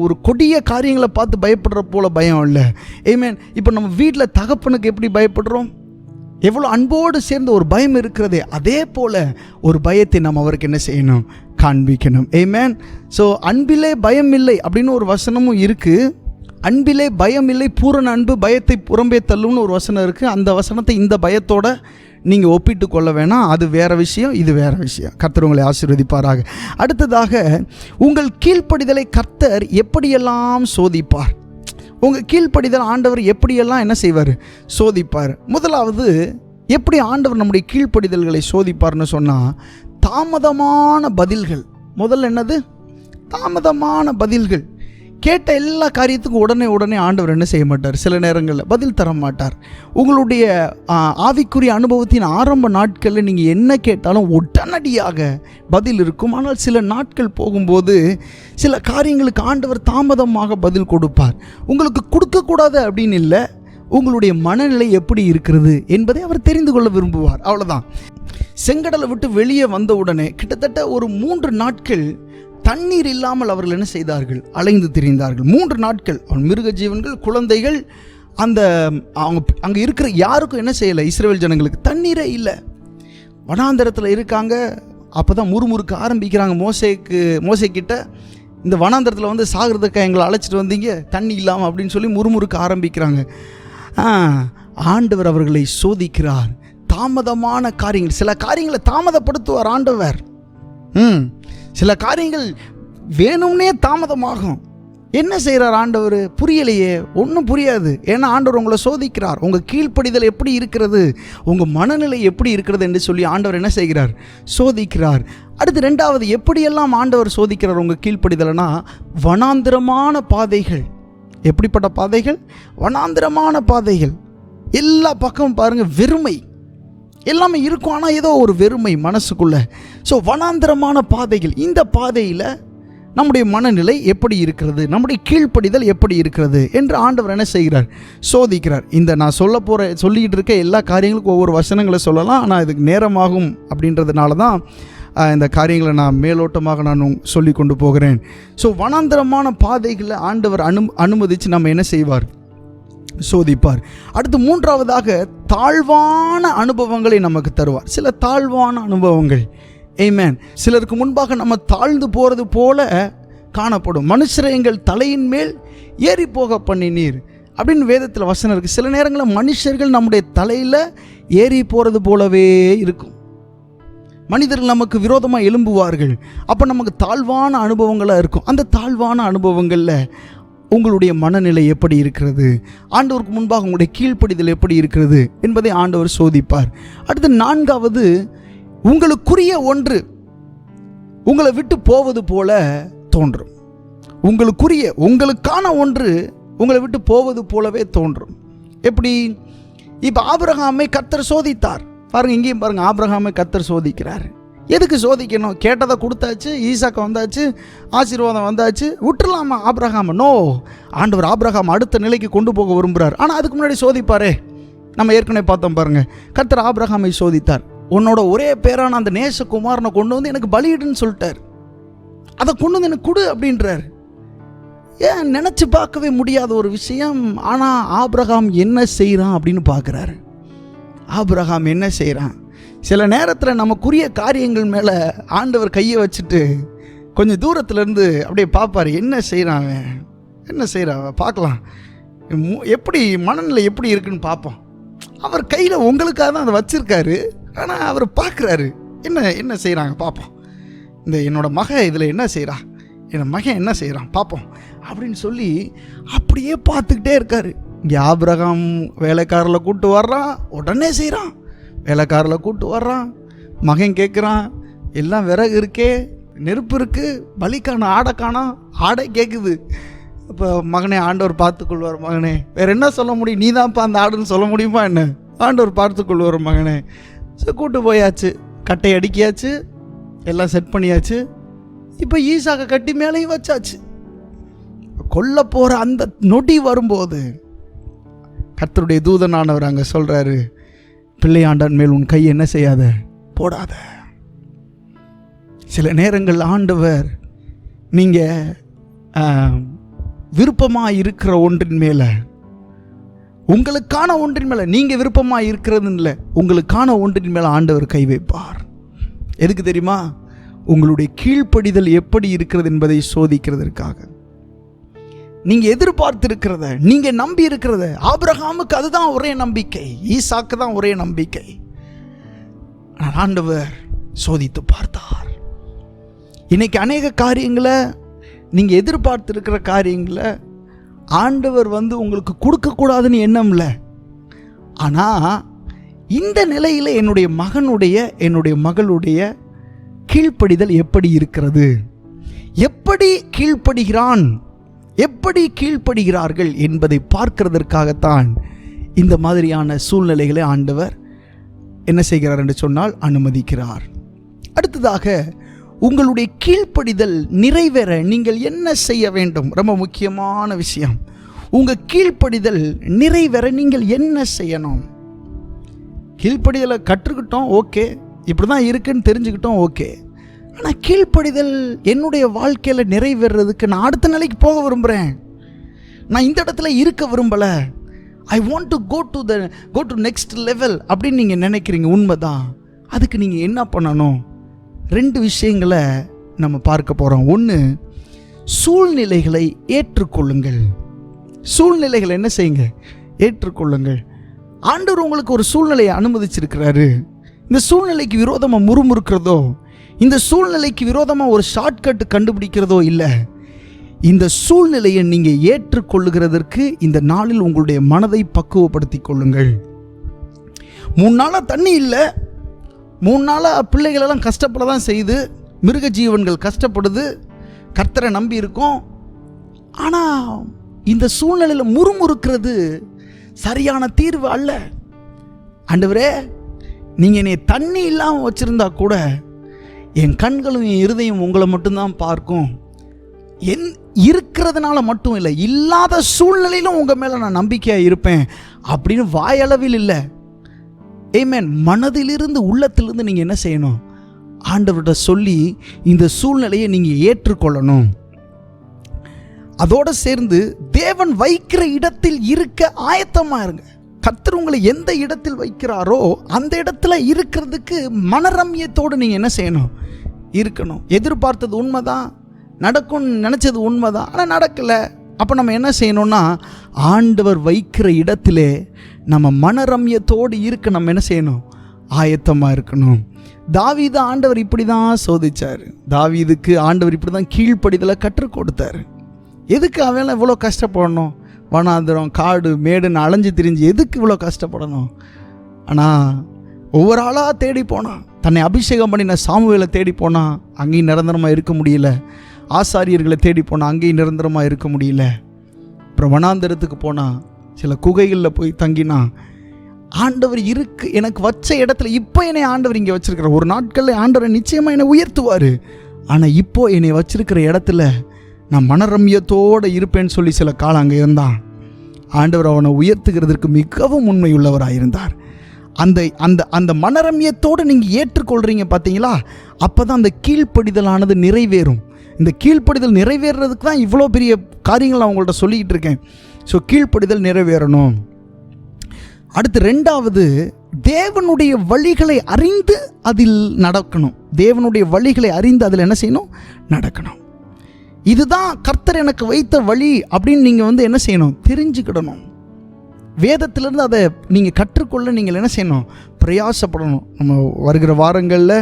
ஒரு கொடிய காரியங்களை பார்த்து பயப்படுற போல பயம் இல்லை. ஏமேன். இப்போ நம்ம வீட்டில் தகப்பனுக்கு எப்படி பயப்படுறோம்? எவ்வளோ அன்போடு சேர்ந்த ஒரு பயம் இருக்கிறதே, அதே போல் ஒரு பயத்தை நம்ம அவருக்கு என்ன செய்யணும்? காண்பிக்கணும். ஆமென். ஸோ அன்பிலே பயம் இல்லை அப்படின்னு ஒரு வசனமும் இருக்குது. அன்பிலே பயம் இல்லை, பூரண அன்பு பயத்தை புறம்பே தள்ளும்னு ஒரு வசனம் இருக்குது. அந்த வசனத்தை இந்த பயத்தோட நீங்கள் ஒப்பிட்டு கொள்ள வேணாம். அது வேறு விஷயம், இது வேறு விஷயம். கர்த்தர் உங்களை ஆசீர்வதிப்பாராக. அடுத்ததாக, உங்கள் கீழ்ப்படிதலை கர்த்தர் எப்படியெல்லாம் சோதிப்பார்? உங்கள் கீழ்ப்படிதல் ஆண்டவர் எப்படியெல்லாம் என்ன செய்வார்? சோதிப்பார். முதலாவது, எப்படி ஆண்டவர் நம்முடைய கீழ்ப்படிதல்களை சோதிப்பார்னு சொன்னால், தாமதமான பதில்கள். முதல்ல என்னது? தாமதமான பதில்கள். கேட்ட எல்லா காரியத்துக்கும் உடனே ஆண்டவர் என்ன செய்ய மாட்டார், சில நேரங்களில் பதில் தர மாட்டார். உங்களுடைய ஆவிக்குரிய அனுபவத்தின் ஆரம்ப நாட்களில் நீங்கள் என்ன கேட்டாலும் உடனடியாக பதில் இருக்கும். ஆனால் சில நாட்கள் போகும்போது சில காரியங்களுக்கு ஆண்டவர் தாமதமாக பதில் கொடுப்பார். உங்களுக்கு கொடுக்கக்கூடாது அப்படின்னு இல்லை, உங்களுடைய மனநிலை எப்படி இருக்கிறது என்பதை அவர் தெரிந்து கொள்ள விரும்புவார். அவ்வளோதான். செங்கடலை விட்டு வெளியே வந்த உடனே கிட்டத்தட்ட ஒரு 3 நாட்கள் தண்ணீர் இல்லாமல் அவர்கள் என்ன செய்தார்கள், அலைந்து திரிந்தார்கள். 3 நாட்கள். அவன் மிருக ஜீவன்கள், குழந்தைகள், அங்கே இருக்கிற யாருக்கும் என்ன செய்யலை, இஸ்ரவேல் ஜனங்களுக்கு தண்ணீரே இல்லை. வனாந்தரத்தில் இருக்காங்க. அப்போ தான் முறுமுறுக்க ஆரம்பிக்கிறாங்க. மோசேக்கிட்ட இந்த வனாந்தரத்தில் வந்து சாகிறதுக்காக எங்களை அழைச்சிட்டு வந்தீங்க, தண்ணி இல்லாமல் அப்படின்னு சொல்லி முறுமுறுக்க ஆரம்பிக்கிறாங்க. ஆண்டவர் அவர்களை சோதிக்கிறார். தாமதமான காரியங்கள், சில காரியங்களை தாமதப்படுத்துவார் ஆண்டவர். சில காரியங்கள் வேணும்னே தாமதமாகும். என்ன செய்கிறார் ஆண்டவர்? புரியலையே, ஒன்றும் புரியாது. ஏன்னா ஆண்டவர் உங்களை சோதிக்கிறார். உங்கள் கீழ்ப்படிதல் எப்படி இருக்கிறது, உங்கள் மனநிலை எப்படி இருக்கிறது என்று சொல்லி ஆண்டவர் என்ன செய்கிறார், சோதிக்கிறார். அடுத்து 2வது, எப்படியெல்லாம் ஆண்டவர் சோதிக்கிறார் உங்கள் கீழ்ப்படிதல்னா, வனாந்திரமான பாதைகள். எப்படிப்பட்ட பாதைகள்? வனாந்திரமான பாதைகள். எல்லா பக்கமும் பாருங்கள், வெறுமை. எல்லாமே இருக்கும், ஆனால் ஏதோ ஒரு வெறுமை மனசுக்குள்ள. ஸோ வனாந்திரமான பாதைகள். இந்த பாதையில் நம்முடைய மனநிலை எப்படி இருக்கிறது, நம்முடைய கீழ்ப்படிதல் எப்படி இருக்கிறது என்று ஆண்டவர் என்ன செய்கிறார், சோதிக்கிறார். இந்த நான் சொல்லிக்கிட்டு இருக்க எல்லா காரியங்களுக்கும் ஒவ்வொரு வசனங்களை சொல்லலாம், ஆனால் இதுக்கு நேரமாகும் அப்படின்றதுனால தான் இந்த காரியங்களை நான் மேலோட்டமாக நான் சொல்லி கொண்டு போகிறேன். ஸோ வனாந்திரமான பாதைகளை ஆண்டவர் அனுமதித்து நம்ம என்ன செய்வார், சோதிப்பார். அடுத்து 3வதாக தாழ்வான அனுபவங்களை நமக்கு தருவார். சில தாழ்வான அனுபவங்கள். ஆமென். சிலருக்கு முன்பாக நம்ம தாழ்ந்து போகிறது போல காணப்படும். மனுஷரை எங்கள் தலையின் மேல் ஏறி போக பண்ணினீர் அப்படின்னு வேதத்தில் வசனம் இருக்குது. சில நேரங்களில் மனுஷர்கள் நம்முடைய தலையில் ஏறி போகிறது போலவே இருக்கும். மனிதர்கள் நமக்கு விரோதமாக எழும்புவார்கள். அப்போ நமக்கு தாழ்வான அனுபவங்களாக இருக்கும். அந்த தாழ்வான அனுபவங்களில் உங்களுடைய மனநிலை எப்படி இருக்கிறது, ஆண்டவருக்கு முன்பாக உங்களுடைய கீழ்ப்படிதல் எப்படி இருக்கிறது என்பதை ஆண்டவர் சோதிப்பார். அடுத்து 4வது, உங்களுக்குரிய ஒன்று உங்களை விட்டு போவது போல தோன்றும். உங்களுக்கான ஒன்று உங்களை விட்டு போவது போலவே தோன்றும். எப்படி? இப்போ ஆபிரகாமை கர்த்தர் சோதித்தார். பாருங்கள், இங்கேயும் பாருங்கள், ஆபிரகாமை கர்த்தர் சோதிக்கிறார். எதுக்கு சோதிக்கணும்? கேட்டதை கொடுத்தாச்சு, ஈசாக்கு வந்தாச்சு, ஆசீர்வாதம் வந்தாச்சு, விட்டுடலாமா ஆபிரகாம்? நோ, ஆண்டவர் ஆபிரகாம் அடுத்த நிலைக்கு கொண்டு போக விரும்புகிறார். ஆனால் அதுக்கு முன்னாடி சோதிப்பாரே. நம்ம ஏற்கனவே பார்த்தோம் பாருங்கள், கர்த்தர் ஆபிரகாமை சோதித்தார். உன்னோட ஒரே பேரான அந்த நேசகுமாரனை கொண்டு வந்து எனக்கு பலியிடுன்னு சொல்லிட்டார். அதை கொண்டு வந்து எனக்கு கொடு அப்படின்றார். ஏன் நினச்சி பார்க்கவே முடியாத ஒரு விஷயம். ஆனால் ஆபிரகாம் என்ன செய்கிறான் அப்படின்னு பார்க்குறாரு. ஆபிரகாம் என்ன செய்கிறான்? சில நேரத்தில் நமக்குரிய காரியங்கள் மேலே ஆண்டவர் கையை வச்சுட்டு கொஞ்சம் தூரத்துலேருந்து அப்படியே பார்ப்பார். என்ன செய்கிறான் பார்க்கலாம், எப்படி மனநிலை எப்படி இருக்குன்னு பார்ப்போம். அவர் கையில் உங்களுக்காக தான் அதை வச்சுருக்காரு. ஆனால் அவர் பார்க்குறாரு, என்ன செய்கிறாங்க பார்ப்போம். இந்த என்னோட மகன் இதில் என்ன செய்கிறான், என் மகன் என்ன செய்கிறான் பார்ப்போம் அப்படின்னு சொல்லி அப்படியே பார்த்துக்கிட்டே இருக்கார். இங்கே ஆபிரகாம் வேலைக்காரில் கூப்பிட்டு வர்றான், உடனே செய்கிறான். வேலைக்காரில் கூப்பிட்டு வர்றான், மகன் கேட்குறான், எல்லாம் விறகு இருக்கே, நெருப்பு இருக்குது, பலிக்கான ஆடை காணோம், ஆடை கேட்குது. இப்போ மகனே ஆண்டவர் பார்த்துக்கொள்வார். மகனே வேறு என்ன சொல்ல முடியும், நீ தான்ப்பா அந்த ஆடுன்னு சொல்ல முடியுமா என்ன? ஆண்டவர் பார்த்துக்கொள்வார் மகனே. ஸோ கூப்பிட்டு போயாச்சு, கட்டை அடிக்கியாச்சு, எல்லாம் செட் பண்ணியாச்சு. இப்போ ஈசாக்கை கட்டி மேலேயும் வச்சாச்சு. கொல்ல போகிற அந்த நொடி வரும்போது கர்த்தருடைய தூதனானவர் அங்கே சொல்கிறாரு, பிள்ளையாண்டான் மேல் உன் கை என்ன செய்யாத, போடாத. சில நேரங்கள் ஆண்டவர் நீங்கள் விருப்பமாக இருக்கிற ஒன்றின் மேலே, உங்களுக்கான ஒன்றின் மேலே, நீங்கள் விருப்பமாக இருக்கிறதுன்னு இல்லை, உங்களுக்கான ஒன்றின் மேலே ஆண்டவர் கை வைப்பார். எதுக்கு தெரியுமா? உங்களுடைய கீழ்ப்படிதல் எப்படி இருக்கிறது என்பதை சோதிக்கிறதற்காக. நீங்கள் எதிர்பார்த்திருக்கிறத, நீங்கள் நம்பி இருக்கிறத. ஆபிரகாமுக்கு அதுதான் ஒரே நம்பிக்கை, ஈசாக்கு தான் ஒரே நம்பிக்கை. ஆனால் ஆண்டவர் சோதித்து பார்த்தார். இன்னைக்கு அநேக காரியங்களை, நீங்கள் எதிர்பார்த்திருக்கிற காரியங்களை ஆண்டவர் உங்களுக்கு கொடுக்கக்கூடாதுன்னு எண்ணம் இல்லை. ஆனால் இந்த நிலையில் என்னுடைய மகளுடைய கீழ்ப்படிதல் எப்படி இருக்கிறது, எப்படி கீழ்ப்படுகிறான், எப்படி கீழ்ப்படுகிறார்கள் என்பதை பார்க்கிறதற்காகத்தான் இந்த மாதிரியான சூழ்நிலைகளை ஆண்டவர் என்ன செய்கிறார் என்று சொன்னால் அனுமதிக்கிறார். அடுத்ததாக, உங்களுடைய கீழ்ப்படிதல் நிறைவேற நீங்கள் என்ன செய்ய வேண்டும்? ரொம்ப முக்கியமான விஷயம். உங்கள் கீழ்ப்படிதல் நிறைவேற நீங்கள் என்ன செய்யணும்? கீழ்ப்படிதலை கற்றுக்கிட்டோம், ஓகே, இப்படி தான் இருக்குன்னு தெரிஞ்சுக்கிட்டோம், ஓகே. ஆனால் கீழ்ப்படிதல் என்னுடைய வாழ்க்கையில் நிறைவேறதுக்கு நான் அடுத்த நிலைக்கு போக விரும்புகிறேன், நான் இந்த இடத்துல இருக்க விரும்பலை, I want to go to next level அப்படின்னு நீங்கள் நினைக்கிறீங்க, உண்மைதான். அதுக்கு நீங்கள் என்ன பண்ணணும்? 2 விஷயங்களை நம்ம பார்க்க போகிறோம். ஒன்று, சூழ்நிலைகளை ஏற்றுக்கொள்ளுங்கள். சூழ்நிலைகளை என்ன செய்யுங்க? ஏற்றுக்கொள்ளுங்கள். ஆண்டவர் உங்களுக்கு ஒரு சூழ்நிலையை அனுமதிச்சிருக்கிறாரு. இந்த சூழ்நிலைக்கு விரோதமாக முறுமுறுக்கிறதோ, இந்த சூழ்நிலைக்கு விரோதமாக ஒரு ஷார்ட்கட் கண்டுபிடிக்கிறதோ இல்லை. இந்த சூழ்நிலையை நீங்கள் ஏற்றுக்கொள்ளுகிறதற்கு இந்த நாளில் உங்களுடைய மனதை பக்குவப்படுத்தி கொள்ளுங்கள். 3 நாளாக தண்ணி இல்லை, 3 நாளாக பிள்ளைகளெல்லாம் கஷ்டப்பட தான் செய்யுது, மிருக ஜீவன்கள் கஷ்டப்படுது, கர்த்தரை நம்பி இருக்கோம். ஆனால் இந்த சூழ்நிலையில் முறுமுறுக்கிறது சரியான தீர்வு அல்ல. ஆண்டவரே, நீங்கள் என்னை தண்ணி இல்லாமல் வச்சுருந்தா கூட என் கண்களும் என் இருதயம் உங்களை மட்டும்தான் பார்க்கும். இருக்கிறதுனால மட்டும் இல்லை, இல்லாத சூழ்நிலையிலும் உங்கள் மேலே நான் நம்பிக்கையாக இருப்பேன் அப்படின்னு வாயளவில் இல்லை. ஆமென். மனதிலிருந்து உள்ளத்திலிருந்து நீங்கள் என்ன செய்யணும்? ஆண்டவர்கிட்ட சொல்லி இந்த சூழ்நிலையை நீங்கள் ஏற்றுக்கொள்ளணும். அதோடு சேர்ந்து தேவன் வைக்கிற இடத்தில் இருக்க ஆயத்தமாக இருங்க. கர்த்தர் உங்களை எந்த இடத்தில் வைக்கிறாரோ அந்த இடத்துல இருக்கிறதுக்கு மனரம்யத்தோடு நீங்கள் என்ன செய்யணும்? இருக்கணும். எதிர்பார்த்தது உண்மைதான், நடக்கும்னு நினச்சது உண்மைதான், ஆனால் நடக்கலை. அப்போ நம்ம என்ன செய்யணும்னா, ஆண்டவர் வைக்கிற இடத்திலே நம்ம மனரம்யத்தோடு இருக்க நம்ம என்ன செய்யணும்? ஆயத்தமாக இருக்கணும். தாவீது ஆண்டவர் இப்படி தான் சோதிச்சார். தாவீதுக்கு ஆண்டவர் இப்படி தான் கீழ்ப்படிதலை கற்றுக் கொடுத்தார். எதுக்கு அவன் இவ்வளோ கஷ்டப்படணும்? வனாந்திரம், காடு, மேடுன்னு அலைஞ்சு திரிஞ்சு எதுக்கு இவ்வளோ கஷ்டப்படணும்? ஆனால் ஒவ்வொரு ஆளாக தேடி போனான். தன்னை அபிஷேகம் பண்ணின சாமுவேலை தேடி போனான், அங்கேயும் நிரந்தரமாக இருக்க முடியல. ஆசாரியர்களை தேடி போனால் அங்கேயும் நிரந்தரமாக இருக்க முடியல. அப்புறம் வனாந்திரத்துக்கு போனால் சில குகைகளில் போய் தங்கினான். ஆண்டவர் எனக்கு வச்ச இடத்துல இப்போ என்னை ஆண்டவர் இங்கே வச்சிருக்கிற, ஒரு நாட்களில் ஆண்டவர் நிச்சயமாக என்னை உயர்த்துவார். ஆனால் இப்போ என்னை வச்சிருக்கிற இடத்துல நான் மனரம்யத்தோடு இருப்பேன்னு சொல்லி சில காலம் அங்கே இருந்தான். ஆண்டவர் அவனை உயர்த்துகிறதற்கு மிகவும் உண்மை உள்ளவராக இருந்தார். அந்த அந்த அந்த மனரம்யத்தோடு நீங்கள் ஏற்றுக்கொள்கிறீங்க பார்த்தீங்களா? அப்போ தான் அந்த கீழ்ப்படிதலானது நிறைவேறும். இந்த கீழ்ப்படிதல் நிறைவேறதுக்கு தான் இவ்வளோ பெரிய காரியங்கள் நான் உங்கள்கிட்ட சொல்லிக்கிட்டு இருக்கேன். ஸோ கீழ்ப்படிதல் நிறைவேறணும். அடுத்து 2வது, தேவனுடைய வழிகளை அறிந்து அதில் நடக்கணும். தேவனுடைய வழிகளை அறிந்து அதில் என்ன செய்யணும்? நடக்கணும். இதுதான் கர்த்தர் எனக்கு வைத்த வழி அப்படின்னு நீங்கள் என்ன செய்யணும்? தெரிஞ்சுக்கிடணும். வேதத்திலிருந்து அதை நீங்கள் கற்றுக்கொள்ள நீங்கள் என்ன செய்யணும்? பிரயாசப்படணும். நம்ம வருகிற வாரங்களில்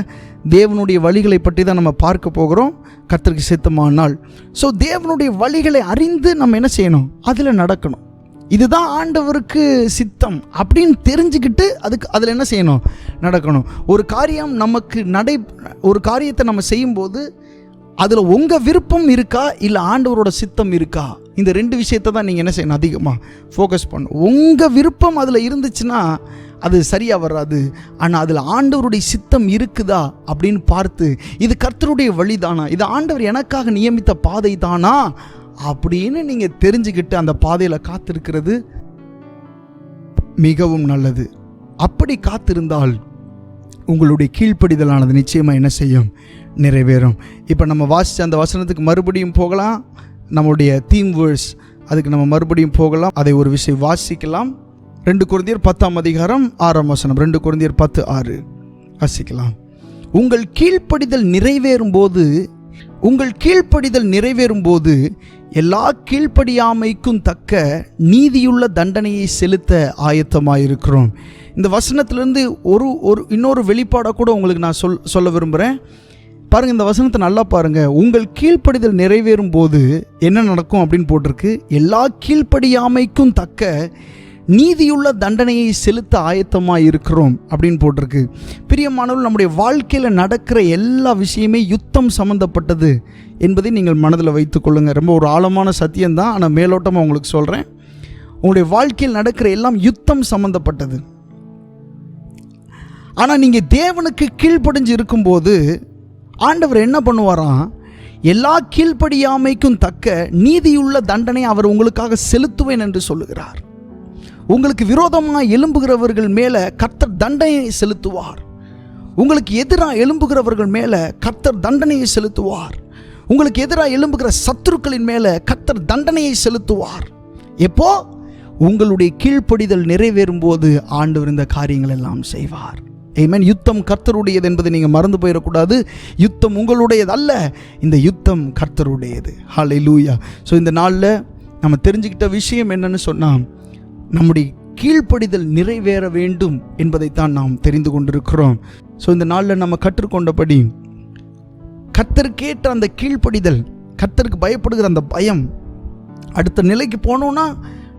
தேவனுடைய வழிகளை பற்றி தான் நம்ம பார்க்க போகிறோம், கர்த்தருக்கு சித்தமானால். ஸோ தேவனுடைய வழிகளை அறிந்து நம்ம என்ன செய்யணும்? அதில் நடக்கணும். இதுதான் ஆண்டவருக்கு சித்தம் அப்படின்னு தெரிஞ்சுக்கிட்டு அதில் என்ன செய்யணும்? நடக்கணும். ஒரு காரியம் ஒரு காரியத்தை நம்ம செய்யும்போது அதில் உங்கள் விருப்பம் இருக்கா இல்லை ஆண்டவரோட சித்தம் இருக்கா? இந்த 2 விஷயத்தை தான் நீங்கள் என்ன செய்யணும்? அதிகமாக ஃபோக்கஸ் பண்ணணும். உங்கள் விருப்பம் அதில் இருந்துச்சுன்னா அது சரியாக வராது. ஆனால் அதில் ஆண்டவருடைய சித்தம் இருக்குதா அப்படின்னு பார்த்து, இது கர்த்தருடைய வழி தானா, இது ஆண்டவர் எனக்காக நியமித்த பாதை தானா அப்படின்னு நீங்கள் தெரிஞ்சுக்கிட்டு அந்த பாதையில் காத்திருக்கிறது மிகவும் நல்லது. அப்படி காத்திருந்தால் உங்களுடைய கீழ்ப்படிதலானது நிச்சயமாக என்ன செய்யும்? நிறைவேறும். இப்போ நம்ம வாசித்த அந்த வசனத்துக்கு மறுபடியும் போகலாம். நம்முடைய தீம் வேர்ஸ், அதுக்கு நம்ம மறுபடியும் போகலாம். அதை ஒரு விஷயம் வாசிக்கலாம். 2 கொரிந்தியர் 10ஆம் அதிகாரம் 6ஆம் வசனம். 2 கொரிந்தியர் 10:6 வாசிக்கலாம். உங்கள் கீழ்ப்படிதல் நிறைவேறும் போது எல்லா கீழ்ப்படியாமைக்கும் தக்க நீதியுள்ள தண்டனையை செலுத்த ஆயத்தமாயிருக்கிறோம். இந்த வசனத்திலிருந்து இன்னொரு வெளிப்பாடை கூட உங்களுக்கு நான் சொல்ல விரும்புகிறேன். பாருங்கள், இந்த வசனத்தை நல்லா பாருங்கள். உங்கள் கீழ்ப்படிதல் நிறைவேறும் போது என்ன நடக்கும் அப்படின்னு போட்டிருக்கு. எல்லா கீழ்ப்படியாமைக்கும் தக்க நீதியுள்ள தண்டனையை செலுத்த ஆயத்தமாக இருக்கிறோம் அப்படின்னு போட்டிருக்கு. பிரியமானவர்கள், நம்முடைய வாழ்க்கையில் நடக்கிற எல்லா விஷயமே யுத்தம் சம்மந்தப்பட்டது என்பதை நீங்கள் மனதில் வைத்துக்கொள்ளுங்கள். ரொம்ப ஒரு ஆழமான சத்தியம்தான், ஆனால் மேலோட்டமாக உங்களுக்கு சொல்கிறேன். உங்களுடைய வாழ்க்கையில் நடக்கிற எல்லாம் யுத்தம் சம்மந்தப்பட்டது. ஆனால் நீங்கள் தேவனுக்கு கீழ்ப்படிஞ்சு இருக்கும்போது ஆண்டவர் என்ன பண்ணுவாராம், எல்லா கீழ்ப்படியாமைக்கும் தக்க நீதியுள்ள தண்டனை அவர் உங்களுக்காக செலுத்துவேன் என்று சொல்லுகிறார். உங்களுக்கு விரோதமாக எழும்புகிறவர்கள் மேலே கர்த்தர் தண்டனையை செலுத்துவார். உங்களுக்கு எதிராக எழும்புகிறவர்கள் மேலே கர்த்தர் தண்டனையை செலுத்துவார். உங்களுக்கு எதிராக எழும்புகிற சத்துருக்களின் மேலே கர்த்தர் தண்டனையை செலுத்துவார். எப்போ? உங்களுடைய கீழ்ப்படிதல் நிறைவேறும் போது ஆண்டவர் இந்த காரியங்கள் எல்லாம் செய்வார். ஆமென். யுத்தம் கர்த்தருடையது என்பதை நீங்கள் மறந்து போயிடக்கூடாது. யுத்தம் உங்களுடையது அல்ல, இந்த யுத்தம் கர்த்தருடையது. ஹல்லேலூயா. ஸோ இந்த நாளில் நம்ம தெரிஞ்சுக்கிட்ட விஷயம் என்னன்னு சொன்னால், நம்முடைய கீழ்ப்படிதல் நிறைவேற வேண்டும் என்பதைத்தான் நாம் தெரிந்து கொண்டிருக்கிறோம். ஸோ இந்த நாளில் நம்ம கற்றுக்கொண்டபடி கர்த்தருக்கேற்ற அந்த கீழ்ப்படிதல், கர்த்தருக்கு பயப்படுகிற அந்த பயம், அடுத்த நிலைக்கு போனோன்னா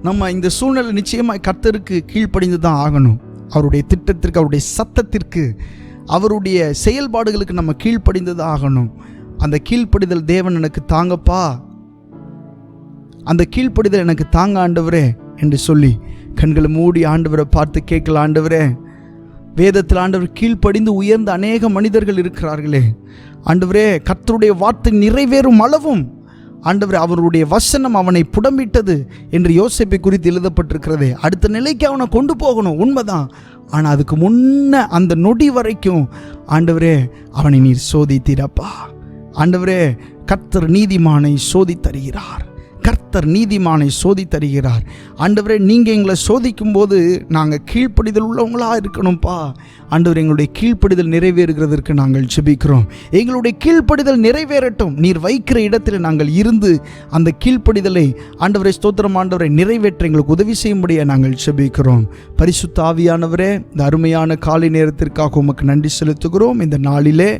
நம்ம இந்த சூழ்நிலை நிச்சயமாக கர்த்தருக்கு கீழ்ப்படிந்து தான் ஆகணும். அவருடைய திட்டத்திற்கு, அவருடைய சத்தத்திற்கு, அவருடைய செயல்பாடுகளுக்கு நம்ம கீழ்ப்படிந்து தான் ஆகணும். அந்த கீழ்ப்படிதல் தேவன் எனக்கு தாங்கப்பா, அந்த கீழ்ப்படிதல் எனக்கு தாங்க ஆண்டவரே என்று சொல்லி கண்களை மூடி ஆண்டவரை பார்த்து கேட்கலாம். ஆண்டவரே, வேதத்தில் ஆண்டவர் கீழ்ப்படிந்து உயர்ந்த அநேக மனிதர்கள் இருக்கிறார்களே. ஆண்டவரே, கர்த்தருடைய வார்த்தை நிறைவேறும் அளவும் ஆண்டவரே அவருடைய வசனம் அவனை புடமிட்டது என்று யோசேப்பை குறித்து எழுதப்பட்டிருக்கிறதே. அடுத்த நிலைக்கு அவனை கொண்டு போகணும், உண்மைதான். ஆனால் அதுக்கு முன்ன அந்த நொடி வரைக்கும் ஆண்டவரே அவனை நீர் சோதித்தீரப்பா. ஆண்டவரே, கர்த்தர் நீதிமானை சோதித்தருகிறார். கர்த்தர் நீதிமானை சோதித்தருகிறார். ஆண்டவரே, நீங்கள் எங்களை சோதிக்கும் போது நாங்கள் கீழ்ப்படிதல் உள்ளவங்களாக இருக்கணும்ப்பா. ஆண்டவர், எங்களுடைய கீழ்ப்படிதல் நிறைவேறுகிறதற்கு நாங்கள் ஜெபிக்கிறோம். எங்களுடைய கீழ்ப்படிதல் நிறைவேறட்டும். நீர் வைக்கிற இடத்தில் நாங்கள் இருந்து அந்த கீழ்ப்படிதலை ஆண்டவரை, ஸ்தோத்திரம் ஆண்டவரை, நிறைவேற்ற எங்களுக்கு உதவி செய்யும்படியாக நாங்கள் ஜெபிக்கிறோம். பரிசுத்த ஆவியானவரே, இந்த அருமையான காலை நேரத்திற்காக உமக்கு நன்றி செலுத்துகிறோம். இந்த நாளிலே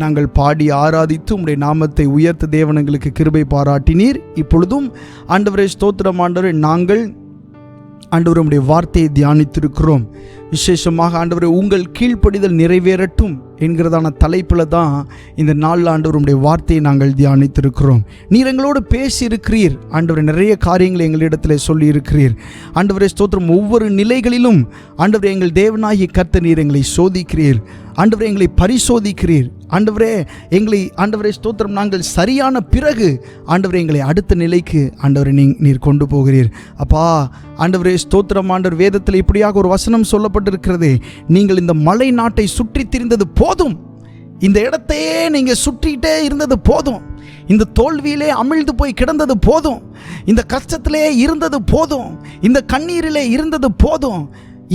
நாங்கள் பாடி ஆராதித்து உம்முடைய நாமத்தை உயர்த்த தேவன் எங்களுக்கு கிருபை பாராட்டினீர். இப்பொழுதும் ஆண்டவரே, ஸ்தோத்திரம் ஆண்டவரே, நாங்கள் ஆண்டவரே உம்முடைய வார்த்தையை தியானித்திருக்கிறோம். விசேஷமாக ஆண்டவரே, உங்கள் கீழ்ப்படிதல் நிறைவேறட்டும் என்கிறதான தலைப்பில் தான் இந்த நாளில் ஆண்டவர் உம்முடைய வார்த்தையை நாங்கள் தியானித்திருக்கிறோம். நீர் எங்களோடு பேசியிருக்கிறீர் ஆண்டவரே, நிறைய காரியங்களை எங்களிடத்தில் சொல்லியிருக்கிறீர் ஆண்டவரே, ஸ்தோத்திரம். ஒவ்வொரு நிலைகளிலும் ஆண்டவரே, எங்கள் தேவனாகிய கர்த்தர் நீர் எங்களை சோதிக்கிறீர் ஆண்டவரே, எங்களை பரிசோதிக்கிறீர் ஆண்டவரே. எங்களை ஆண்டவரே, ஸ்தோத்திரம், நாங்கள் சரியான பிறகு ஆண்டவரே எங்களை அடுத்த நிலைக்கு ஆண்டவரே நீர் கொண்டு போகிறீர் அப்பா. ஆண்டவரே, ஸ்தோத்திரம் ஆண்டவர், வேதத்தில் இப்படியாக ஒரு வசனம் சொல்லப்பட்டிருக்கிறது, நீங்கள் இந்த மலை நாட்டை சுற்றி திரிந்தது போதும், இந்த இடத்தையே நீங்கள் சுற்றிட்டே இருந்தது போதும், இந்த தோல்வியிலே அமிழ்ந்து போய் கிடந்தது போதும், இந்த கஷ்டத்திலே இருந்தது போதும், இந்த கண்ணீரிலே இருந்தது போதும்,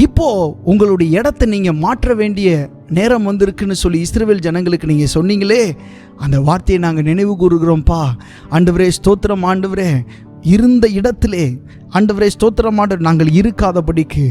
இப்போ உங்களுடைய இடத்தை நீங்கள் மாற்ற வேண்டிய நேரம் வந்திருக்குன்னு சொல்லி இஸ்ரவேல் ஜனங்களுக்கு நீங்கள் சொன்னீங்களே, அந்த வார்த்தையை நாங்கள் நினைவு கூறுகிறோம்ப்பா. ஆண்டவரே, ஸ்தோத்திரம் ஆண்டவரே, இருந்த இடத்திலே ஆண்டவரே, ஸ்தோத்திரம் ஆண்டவர், நாங்கள் இருக்காதபடிக்கு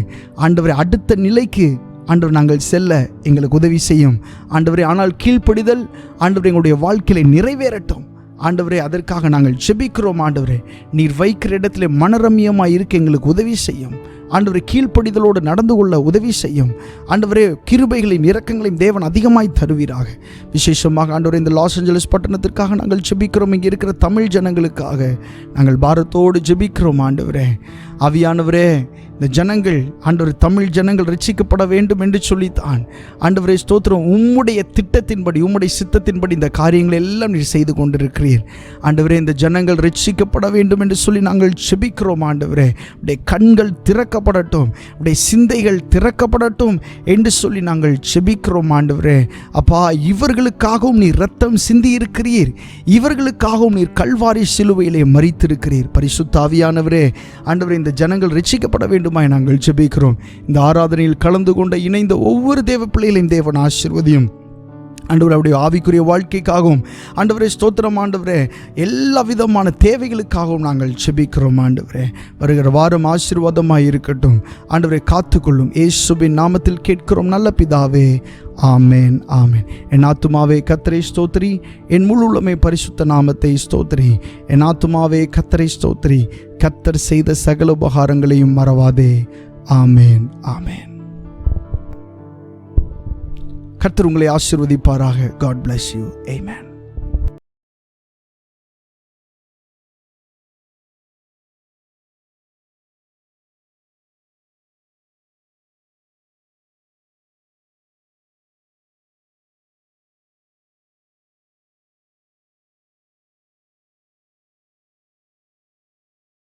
ஆண்டவரே அடுத்த நிலைக்கு ஆண்டவர் நாங்கள் செல்ல எங்களுக்கு உதவி செய்யும் ஆண்டவரே. ஆனால் கீழ்ப்படிதல் ஆண்டவரே எங்களுடைய வாழ்க்கையில நிறைவேறட்டும் ஆண்டவரே. அதற்காக நாங்கள் ஜெபிக்கிறோம் ஆண்டவரே. நீர் வைக்கிற இடத்துல மனரம்யமாக இருக்க எங்களுக்கு உதவி செய்யும் ஆண்டவரே. கீழ்ப்படிதலோடு நடந்து கொள்ள உதவி செய்யும் ஆண்டவரே. கிருபைகளையும் இரக்கங்களையும் தேவன் அதிகமாய் தருவீராக. விசேஷமாக ஆண்டவரே, இந்த லாஸ் ஏஞ்சலஸ் பட்டணத்திற்காக நாங்கள் ஜெபிக்கிறோம். இங்கே இருக்கிற தமிழ் ஜனங்களுக்காக நாங்கள் பாரத்தோடு ஜெபிக்கிறோம் ஆண்டவரே. ஆவியானவரே, இந்த ஜனங்கள் ஆண்டவர், தமிழ் ஜனங்கள் ரட்சிக்கப்பட வேண்டும் என்று சொல்லித்தான் ஆண்டவரே, ஸ்தோத்திரம், உம்முடைய திட்டத்தின்படி உம்முடைய சித்தத்தின்படி இந்த காரியங்களை எல்லாம் நீர் செய்து கொண்டிருக்கிறீர் ஆண்டவரே. இந்த ஜனங்கள் ரட்சிக்கப்பட வேண்டும் என்று சொல்லி நாங்கள் ஜெபிக்கிறோம் ஆண்டவரே. உடைய கண்கள் திறக்கப்படட்டும், உடைய சிந்தைகள் திறக்கப்படட்டும் என்று சொல்லி நாங்கள் ஜெபிக்கிறோம் ஆண்டவரே. அப்பா, இவர்களுக்காகவும் நீர் ரத்தம் சிந்தி இருக்கிறீர், இவர்களுக்காகவும் நீர் கல்வாரி சிலுவையிலே மரித்திருக்கிறீர். பரிசுத்த ஆவியானவரே ஆண்டவரே, இந்த ஜனங்கள் ரட்சிக்கப்பட வேண்டும் நாங்கள் ஜெபிக்கிறோம். இந்த ஆராதனையில் கலந்து கொண்ட இணைந்த ஒவ்வொரு தேவ பிள்ளைகளையும் தேவன் ஆசீர்வதியும் ஆண்டவரே. அவருடைய ஆவிக்குரிய வாழ்க்கைக்காகவும் ஆண்டவரே, ஸ்தோத்திரம் ஆண்டவரே, எல்லா விதமான தேவைகளுக்காகவும் நாங்கள் ஜெபிக்கிறோம் ஆண்டவரே. வருகிற வாரம் ஆசீர்வாதமாக இருக்கட்டும் ஆண்டவரே. காத்துக்கொள்ளும் இயேசுவின் நாமத்தில் கேட்கிறோம் நல்ல பிதாவே, ஆமேன் ஆமேன். என் ஆத்துமாவே கர்த்தரை ஸ்தோத்திரி, என் முழு உள்ளமே பரிசுத்த நாமத்தை ஸ்தோத்திரி. என் ஆத்துமாவே கர்த்தரை ஸ்தோத்திரி, கர்த்தர் செய்த சகல உபகாரங்களையும் மறவாதே. ஆமேன், ஆமேன். கர்த்தர் உங்களை ஆசீர்வதிப்பாராக. God bless you. Amen.